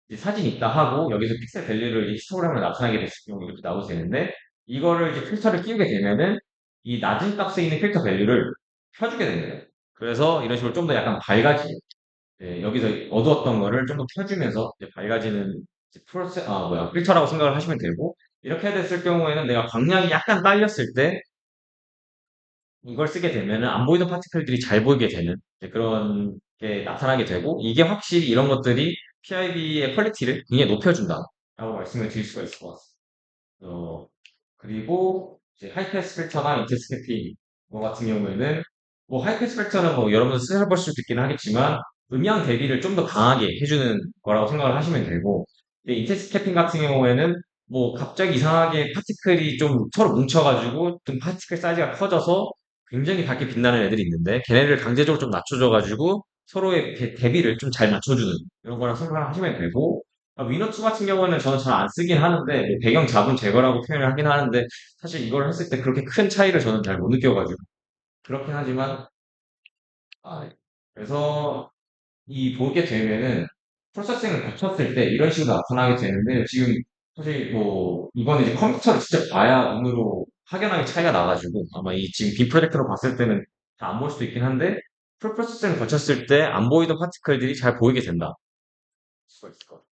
이제 사진이 있다 하고 여기서 픽셀 밸류를 이 히스토그램으로 나타나게 됐을 경우 이렇게 나오게 되는데 이거를 이제 필터를 끼우게 되면은 이 낮은 값에 있는 필터 밸류를 펴주게 됩니다. 그래서 이런 식으로 좀 더 약간 밝아지요. 여기서 어두웠던 거를 좀 더 펴주면서 이제 밝아지는 이제 필터라고 생각을 하시면 되고, 이렇게 됐을 경우에는 내가 광량이 약간 딸렸을 때, 이걸 쓰게 되면은 안 보이던 파티클들이 잘 보이게 되는 이제 그런 게 나타나게 되고 이게 확실히 이런 것들이 PIB의 퀄리티를 굉장히 높여준다라고 말씀을 드릴 수가 있을 것 같습니다. 그리고 이제 하이패스 필터나 인터스캐핑 뭐 같은 경우에는 뭐 하이패스 필터는 뭐 여러분 쓰셔볼 수도 있긴 하겠지만 음량 대비를 좀 더 강하게 해주는 거라고 생각을 하시면 되고 근데 인터스캐핑 같은 경우에는 뭐 갑자기 이상하게 파티클이 좀 서로 뭉쳐가지고 좀 파티클 사이즈가 커져서 굉장히 밝게 빛나는 애들이 있는데 걔네를 강제적으로 좀 낮춰줘가지고 서로의 대비를 좀 잘 맞춰주는 이런 거라 생각을 하시면 되고 위너2 같은 경우는 저는 잘 안 쓰긴 하는데 뭐 배경 자분 제거라고 표현을 하긴 하는데 사실 이걸 했을 때 그렇게 큰 차이를 저는 잘 못 느껴가지고 그렇긴 하지만 네. 그래서 이 보게 되면은 프로세싱을 거쳤을 때 이런 식으로 나타나게 되는데 지금 사실 뭐 이거는 이제 컴퓨터를 직접 봐야 눈으로 확연하게 차이가 나가지고 아마 이 지금 빔 프로젝터로 봤을 때는 잘 안 보일 수도 있긴 한데 프로세싱을 거쳤을 때 안 보이던 파티클들이 잘 보이게 된다. 수가 있을 것 같아요.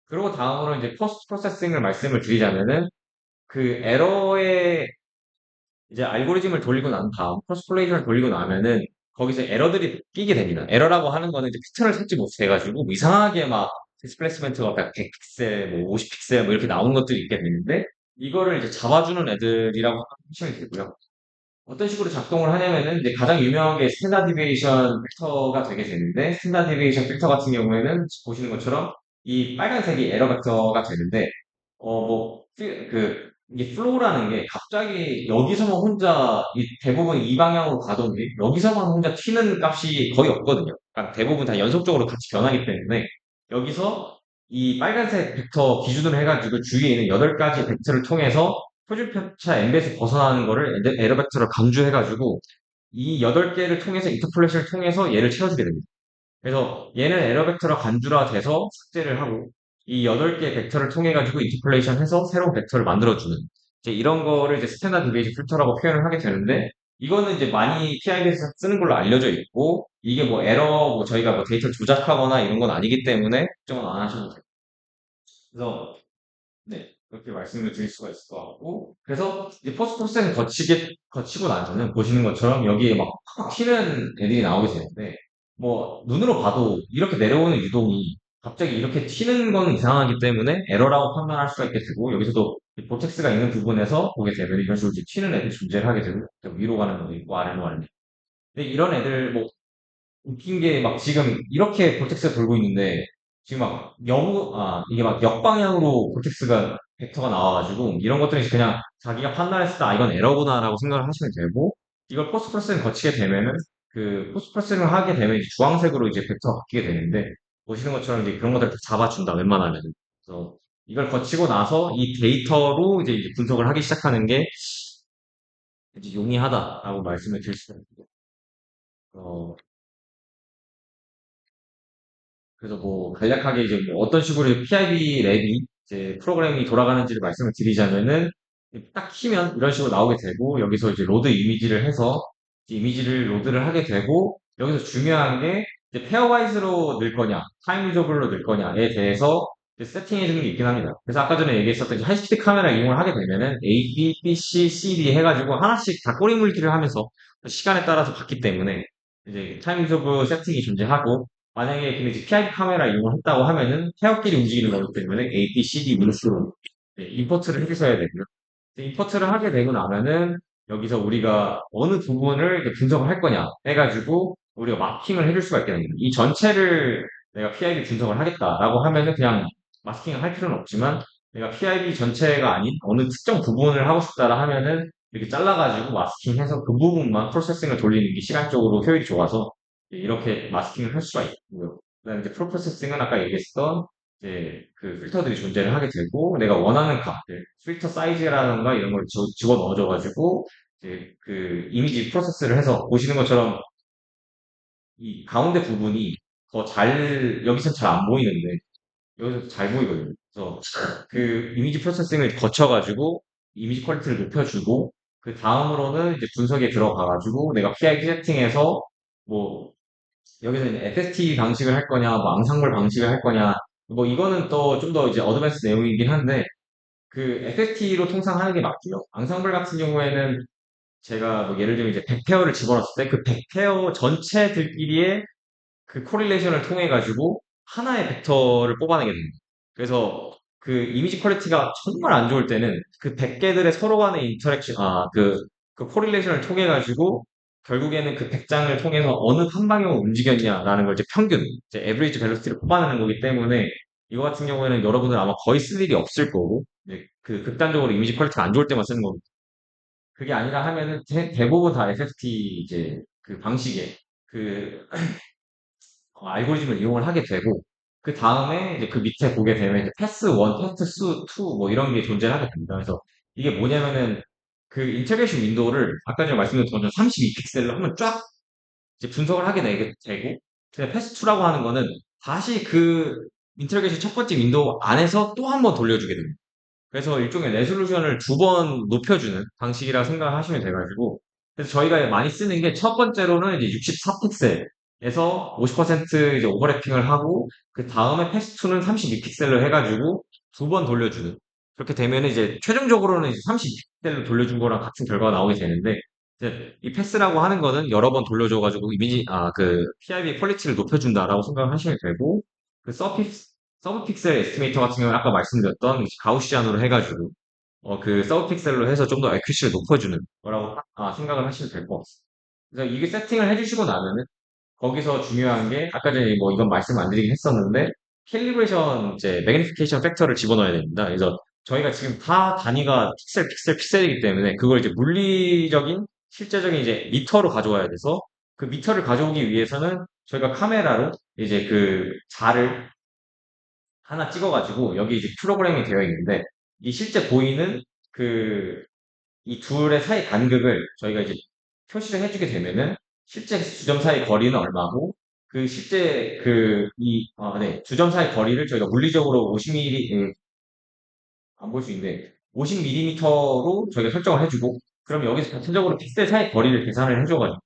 그리고 다음으로 이제 포스트 프로세싱을 말씀을 드리자면은 그 에러의 이제 알고리즘을 돌리고 난 다음, 크로스플레이션을 돌리고 나면은 거기서 에러들이 끼게 됩니다. 에러라고 하는 거는 이제 패턴을 찾지 못해가지고 뭐 이상하게 막 디스플레이스먼트가 100픽셀, 뭐 50픽셀 뭐 이렇게 나오는 것들이 있게 되는데 이거를 이제 잡아주는 애들이라고 하시면 되고요. 어떤 식으로 작동을 하냐면은 이제 가장 유명한 게 스탠다드 디비에이션 벡터가 되게 되는데 스탠다드 디비에이션 벡터 같은 경우에는 보시는 것처럼 이 빨간색이 에러 벡터가 되는데 이게 플로우라는 게 갑자기 여기서만 혼자 대부분 이 방향으로 가던데 여기서만 혼자 튀는 값이 거의 없거든요. 그러니까 대부분 다 연속적으로 같이 변하기 때문에 여기서 이 빨간색 벡터 기준으로 해가지고 주위에 있는 8가지 벡터를 통해서 표준편차 엠베에서 벗어나는 거를 에러 벡터를 강조해가지고 이 8개를 통해서 인터폴레이션을 통해서 얘를 채워주게 됩니다. 그래서 얘는 에러 벡터로 간주화돼서 삭제를 하고 이 8개 벡터를 통해 가지고 인터폴레이션 해서 새로운 벡터를 만들어주는 이제 이런 거를 이제 스탠다드 디비에이션 필터라고 표현을 하게 되는데 이거는 이제 많이 PI에서 쓰는 걸로 알려져 있고 이게 뭐 에러 뭐 저희가 뭐 데이터 조작하거나 이런 건 아니기 때문에 걱정은 안 하셔도 돼요. 그래서 네, 그렇게 말씀을 드릴 수가 있을 것 같고, 그래서 이제 포스트 프로세싱 거치고 나서는 보시는 것처럼 여기에 막 팍팍 튀는 애들이 나오게 되는데, 뭐, 눈으로 봐도 이렇게 내려오는 유동이 갑자기 이렇게 튀는 거는 이상하기 때문에 에러라고 판단할 수가 있게 되고, 여기서도 이 보텍스가 있는 부분에서 보게 되면 이런 식으로 이제 튀는 애들이 존재를 하게 되고, 위로 가는 것도 있고, 아래로 가는 애. 근데 이런 애들, 뭐, 웃긴 게 막 지금 이렇게 볼텍스가 돌고 있는데 지금 막 이게 막 역방향으로 볼텍스가 벡터가 나와가지고 이런 것들이 그냥 자기가 판단했을 때 아, 이건 에러구나라고 생각을 하시면 되고 이걸 포스트 프로세싱 거치게 되면은 그 포스트 프로세싱을 하게 되면 이제 주황색으로 이제 벡터가 바뀌게 되는데 보시는 것처럼 이제 그런 것들을 다 잡아준다 웬만하면 그래서 이걸 거치고 나서 이 데이터로 이제 분석을 하기 시작하는 게 이제 용이하다라고 말씀을 드릴 수가 있고 어, 그래서 뭐 간략하게 이제 뭐 어떤 식으로 PIB 랩이 이제 프로그램이 돌아가는지를 말씀을 드리자면은 딱 키면 이런 식으로 나오게 되고 여기서 이제 로드 이미지를 해서 이제 이미지를 로드를 하게 되고 여기서 중요한 게 이제 페어와이즈로 넣을 거냐 타임 리저블로 넣을 거냐에 대해서 이제 세팅해 주는 게 있긴 합니다. 그래서 아까 전에 얘기했었던 이제 하이스피드 카메라 이용을 하게 되면은 A, B, B, C, C, D 해가지고 하나씩 다 꼬리 물기를 하면서 시간에 따라서 받기 때문에 이제 타임 리저블 세팅이 존재하고 만약에 근데 이제 PID 카메라 이용을 했다고 하면은 태엽끼리 움직이는 거기 때문에 A, B, C, D 문수로 임포트를 해주셔야 되고요. 이제 임포트를 하게 되고 나면은 여기서 우리가 어느 부분을 이제 분석을 할 거냐 해가지고 우리가 마킹을 해줄 수가 있게 됩니다. 이 전체를 내가 PID 분석을 하겠다라고 하면은 그냥 마스킹을 할 필요는 없지만 내가 PID 전체가 아닌 어느 특정 부분을 하고 싶다라 하면은 이렇게 잘라가지고 마스킹해서 그 부분만 프로세싱을 돌리는 게 시간적으로 효율이 좋아서 이렇게 마스킹을 할 수가 있고요. 그다음에 이제 프로세싱은 아까 얘기했던 이제 그 필터들이 존재를 하게 되고 내가 원하는 값들, 필터 사이즈라든가 이런 걸 집어 넣어줘가지고 이제 그 이미지 프로세스를 해서 보시는 것처럼 이 가운데 부분이 더 잘, 여기서 잘 안 보이는데 여기서 잘 보이거든요. 그래서 그 이미지 프로세싱을 거쳐가지고 이미지 퀄리티를 높여주고 그 다음으로는 이제 분석에 들어가가지고 내가 PID 세팅해서 뭐 여기서 이제 FST 방식을 할 거냐, 뭐 앙상블 방식을 할 거냐, 뭐 이거는 또 좀 더 이제 어드밴스 내용이긴 한데 그 FST로 통상 하는 게 맞고요. 앙상블 같은 경우에는 제가 뭐 예를 들면 이제 100페어를 집어넣었을 때 그 100페어 전체들끼리의 그 코릴레이션을 통해 가지고 하나의 벡터를 뽑아내게 됩니다. 그래서 그 이미지 퀄리티가 정말 안 좋을 때는 그 100개들의 서로 간의 인터랙션, 그 코릴레이션을 통해 가지고 결국에는 그 100장을 통해서 어느 한 방향으로 움직였냐라는 걸 이제 평균, 이제 에브리지 벨로시티를 뽑아내는 거기 때문에 이거 같은 경우에는 여러분들 아마 거의 쓸 일이 없을 거고, 이제 그 극단적으로 이미지 퀄리티가 안 좋을 때만 쓰는 거고, 그게 아니라 하면은 대부분 다 FFT 이제 그 방식에 그 알고리즘을 이용을 하게 되고 그 다음에 이제 그 밑에 보게 되면 이제 패스 1, 패스 2 뭐 이런 게 존재하게 됩니다. 그래서 이게 뭐냐면은 그 인터그레이션 윈도우를 아까 전에 말씀드린 것처럼 32픽셀로 한번 쫙 이제 분석을 하게 되고 근데 패스 2라고 하는 거는 다시 그 인터그레이션 첫 번째 윈도우 안에서 또 한번 돌려주게 됩니다. 그래서 일종의 레솔루션을 두 번 높여주는 방식이라 생각하시면 돼가지고 그래서 저희가 많이 쓰는 게 첫 번째로는 이제 64픽셀에서 50% 이제 오버래핑을 하고 그 다음에 패스2는 32픽셀로 해가지고 두 번 돌려주는 그렇게 되면 이제 최종적으로는 이제 32픽셀로 돌려준 거랑 같은 결과가 나오게 되는데 이제 이 패스라고 하는 거는 여러 번 돌려줘가지고 그 PIB 퀄리티를 높여준다라고 생각을 하시면 되고 그 서브 픽셀 에스티메이터 같은 경우는 아까 말씀드렸던 가우시안으로 해가지고 그 서브 픽셀로 해서 좀 더 에큐시를 높여주는 거라고 생각을 하시면 될 것 같습니다. 그래서 이게 세팅을 해주시고 나면은 거기서 중요한 게 아까 전에 뭐 이건 말씀 안 드리긴 했었는데 캘리브레이션 이제 매그니피케이션 팩터를 집어넣어야 됩니다. 그래서 저희가 지금 다 단위가 픽셀이기 때문에 그걸 이제 물리적인 실제적인 이제 미터로 가져와야 돼서 그 미터를 가져오기 위해서는 저희가 카메라로 이제 그 자를 하나 찍어가지고 여기 이제 프로그램이 되어 있는데 이 실제 보이는 그 이 둘의 사이 간극을 저희가 이제 표시를 해주게 되면은 실제 주점 사이 거리는 얼마고 그 실제 주점 사이 거리를 저희가 물리적으로 50mm 안 볼 수 있는데 50mm로 저희가 설정을 해주고 그럼 여기서 전체적으로 픽셀 사이 거리를 계산을 해줘가지고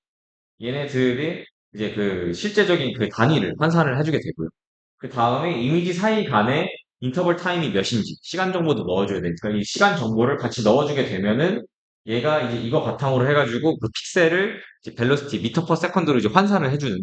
얘네들의 이제 그 실제적인 그 단위를 환산을 해주게 되고요. 그 다음에 이미지 사이 간의 인터벌 타임이 몇인지 시간 정보도 넣어줘야 되니까 이 시간 정보를 같이 넣어주게 되면은 얘가 이제 이거 바탕으로 해가지고 그 픽셀을 이제 벨로시티 미터 퍼 세컨드로 이제 환산을 해주는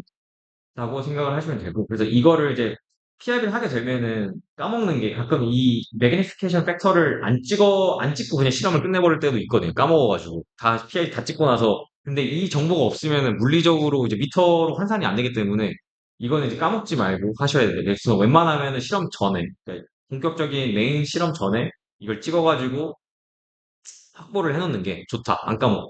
라고 생각을 하시면 되고 그래서 이거를 이제 PIB를 하게 되면은 까먹는 게 가끔 이 매그니피케이션 팩터를 안 찍고 그냥 실험을 끝내버릴 때도 있거든요. 까먹어가지고 다 PIB 다 찍고 나서 근데 이 정보가 없으면은 물리적으로 이제 미터로 환산이 안 되기 때문에 이거는 이제 까먹지 말고 하셔야 돼요. 그래서 웬만하면은 실험 전에 그러니까 본격적인 메인 실험 전에 이걸 찍어가지고 확보를 해놓는 게 좋다. 안 까먹어.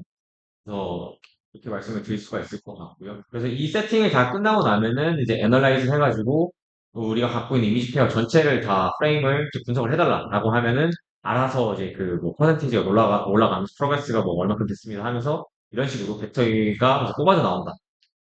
그래서 이렇게 말씀을 드릴 수가 있을 것 같고요. 그래서 이 세팅을 다 끝나고 나면은 이제 애널라이즈 해가지고 우리가 갖고 있는 이미지 페어 전체를 다 프레임을 이제 분석을 해달라라고 하면은 알아서 이제 그 뭐 퍼센티지가 올라가면서 프로그레스가 뭐 얼마큼 됐습니다 하면서 이런 식으로 벡터가 이제 뽑아져 나온다.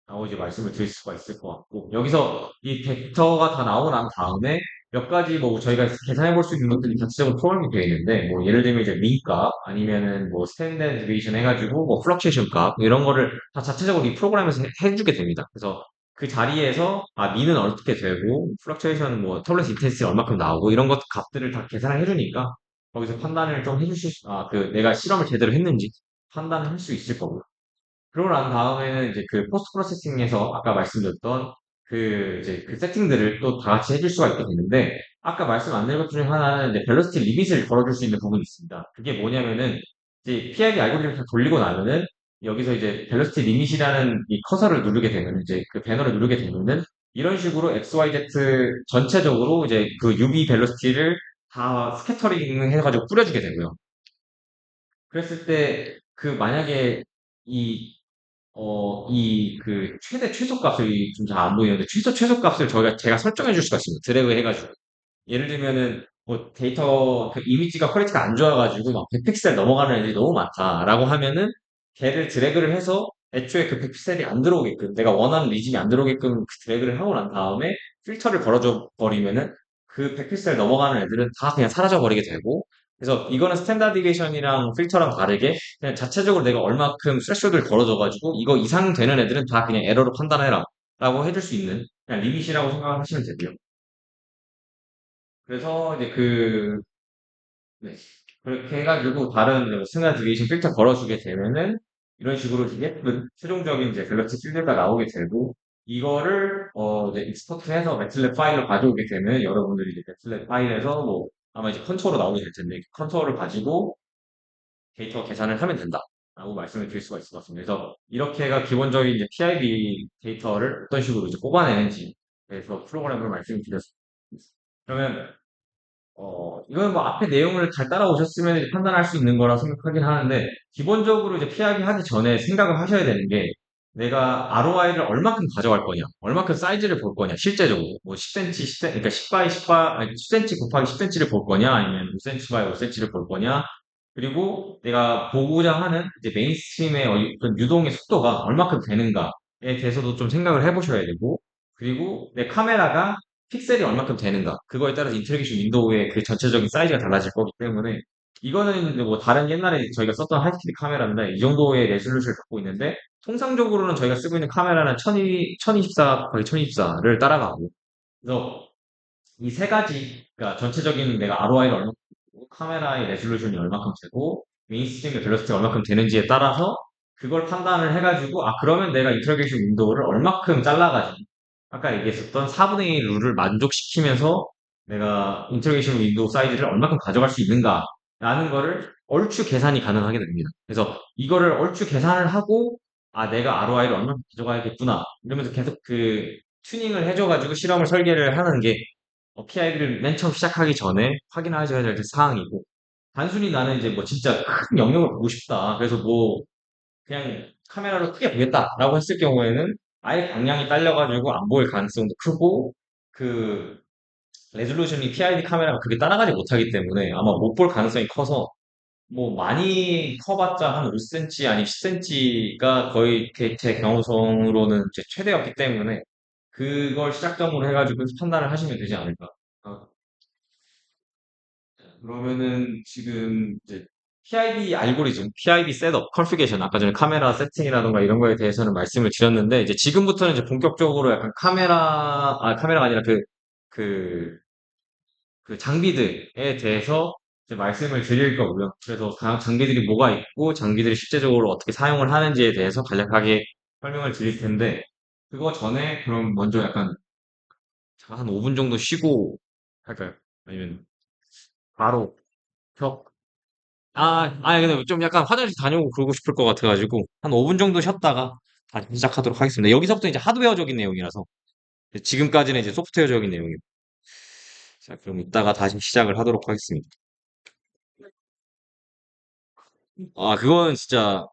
라고 이제 말씀을 드릴 수가 있을 것 같고 여기서 이 벡터가 다 나오고 난 다음에 몇 가지 뭐 저희가 계산해 볼 수 있는 것들이 자체적으로 프로그램이 되어 있는데 뭐 예를 들면 이제 민 값 아니면은 뭐 스탠다드 디비에이션 해가지고 뭐 플럭츄에이션 값 이런 거를 다 자체적으로 이 프로그램에서 해주게 됩니다. 그래서 그 자리에서 민은 어떻게 되고 플럭츄에이션은 뭐 털렌스 인텐시티 얼마큼 나오고 이런 것 값들을 다 계산을 해주니까 거기서 판단을 좀 해주실 그 내가 실험을 제대로 했는지 판단을 할 수 있을 거고요. 그러고 난 다음에는 이제 그 포스트 프로세싱에서 아까 말씀드렸던 그 이제 그 세팅들을 또 다 같이 해줄 수가 있게 되는데 아까 말씀 안 드린 것 중에 하나는 이제 벨로시티 리밋을 걸어줄 수 있는 부분이 있습니다. 그게 뭐냐면은 이제 PID 알고리즘을 다 돌리고 나면은 여기서 이제 벨로시티 리밋이라는 이 커서를 누르게 되면 이제 그 배너를 누르게 되면은 이런 식으로 XYZ 전체적으로 이제 그 UV 벨로시티를 다 스캐터링 해가지고 뿌려주게 되고요. 그랬을 때 그 만약에 이 그 최소값이 좀 잘 안 보이는데, 최소값을 제가 설정해 줄 수가 있습니다. 드래그 해가지고. 예를 들면은, 뭐, 그 이미지가 퀄리티가 안 좋아가지고, 막 100픽셀 넘어가는 애들이 너무 많다라고 하면은, 걔를 드래그를 해서, 애초에 그 100픽셀이 안 들어오게끔, 내가 원하는 리진이 안 들어오게끔 그 드래그를 하고 난 다음에, 필터를 걸어줘 버리면은, 그 100픽셀 넘어가는 애들은 다 그냥 사라져 버리게 되고, 그래서 이거는 스탠다드 디비에이션이랑 필터랑 다르게, 그냥 자체적으로 내가 얼마큼 스레시홀드를 걸어줘가지고 이거 이상 되는 애들은 다 그냥 에러로 판단해라 라고 해줄 수 있는 그냥 리밋이라고 생각하시면 되고요. 그래서 이제 네. 그렇게 해가지고 다른 스탠다드 디비에이션 필터 걸어주게 되면은 이런 식으로 예쁜 최종적인 이제 갤럭시 필드가 나오게 되고, 이거를 이제 익스포트해서 매틀랩 파일로 가져오게 되면 여러분들이 이제 매틀랩 파일에서 뭐 아마 이제 컨투어로 나오게 될 텐데 컨투어를 가지고 데이터 계산을 하면 된다라고 말씀을 드릴 수가 있을 것 같습니다. 그래서 이렇게가 기본적인 이제 PID 데이터를 어떤 식으로 이제 뽑아내는지 그래서 프로그램을 말씀드렸습니다. 그러면 이건 뭐 앞에 내용을 잘 따라오셨으면 이제 판단할 수 있는 거라 생각하긴 하는데, 기본적으로 이제 PID 하기 전에 생각을 하셔야 되는 게, 내가 ROI를 얼마큼 가져갈 거냐, 얼마큼 사이즈를 볼 거냐, 실제적으로. 뭐 10cm, 10cm, 그러니까 10 by 10 by, 아니 10cm 곱하기 10cm를 볼 거냐, 아니면 5cm by 5cm를 볼 거냐, 그리고 내가 보고자 하는 이제 메인스트림의 어떤 유동의 속도가 얼마큼 되는가에 대해서도 좀 생각을 해보셔야 되고, 그리고 내 카메라가 픽셀이 얼마큼 되는가 그거에 따라서 인터랙션 윈도우의 그 전체적인 사이즈가 달라질 거기 때문에, 이거는 이제 뭐 다른 옛날에 저희가 썼던 하이스피드 카메라인데 이 정도의 레졸루션을 갖고 있는데, 통상적으로는 저희가 쓰고 있는 카메라는 1024 거의 1024를 따라가고, 그래서 이 세 가지, 그러니까 전체적인 내가 ROI를 얼마큼 되고, 카메라의 레졸루션이 얼마큼 되고, 메인스트림의 벨로시티가 얼마큼 되는지에 따라서 그걸 판단을 해가지고, 아, 그러면 내가 인터랙션 윈도우를 얼마큼 잘라가지고, 아까 얘기했었던 4분의 1 룰을 만족시키면서 내가 인터랙션 윈도우 사이즈를 얼마큼 가져갈 수 있는가라는 거를 얼추 계산이 가능하게 됩니다. 그래서 이거를 얼추 계산을 하고, 아, 내가 ROI를 얼마큼 가져가야겠구나. 이러면서 계속 그 튜닝을 해줘가지고 실험을 설계를 하는 게 PI를 맨 처음 시작하기 전에 확인하셔야 될 사항이고, 단순히 나는 이제 뭐 진짜 큰 영역을 보고 싶다. 그래서 뭐 그냥 카메라로 크게 보겠다라고 했을 경우에는 아예 방향이 딸려가지고 안 보일 가능성도 크고, 그 레졸루션이 PID 카메라가 그게 따라가지 못하기 때문에 아마 못 볼 가능성이 커서, 뭐 많이 커봤자 한 5cm 아니 10cm가 거의 제 경우성으로는 이제 최대였기 때문에 그걸 시작점으로 해가지고 판단을 하시면 되지 않을까. 아, 그러면은 지금 이제 PID 알고리즘, PID 셋업, 컨피그레이션, 아까 전에 카메라 세팅이라던가 이런 거에 대해서는 말씀을 드렸는데, 이제 지금부터는 이제 본격적으로 약간 카메라가 아니라 그, 그 장비들에 대해서 이제 말씀을 드릴 거고요. 그래서 각 장비들이 뭐가 있고, 장비들이 실제적으로 어떻게 사용을 하는지에 대해서 간략하게 설명을 드릴 텐데, 그거 전에 그럼 먼저 약간 잠깐 한 5분 정도 쉬고 할까요? 아니면 바로 켜? 아니, 근데 좀 약간 화장실 다녀오고 그러고 싶을 것 같아가지고, 한 5분 정도 쉬었다가 다시 시작하도록 하겠습니다. 여기서부터 이제 하드웨어적인 내용이라서, 지금까지는 이제 소프트웨어적인 내용입니다. 자, 그럼 이따가 다시 시작을 하도록 하겠습니다. 아, 그건 진짜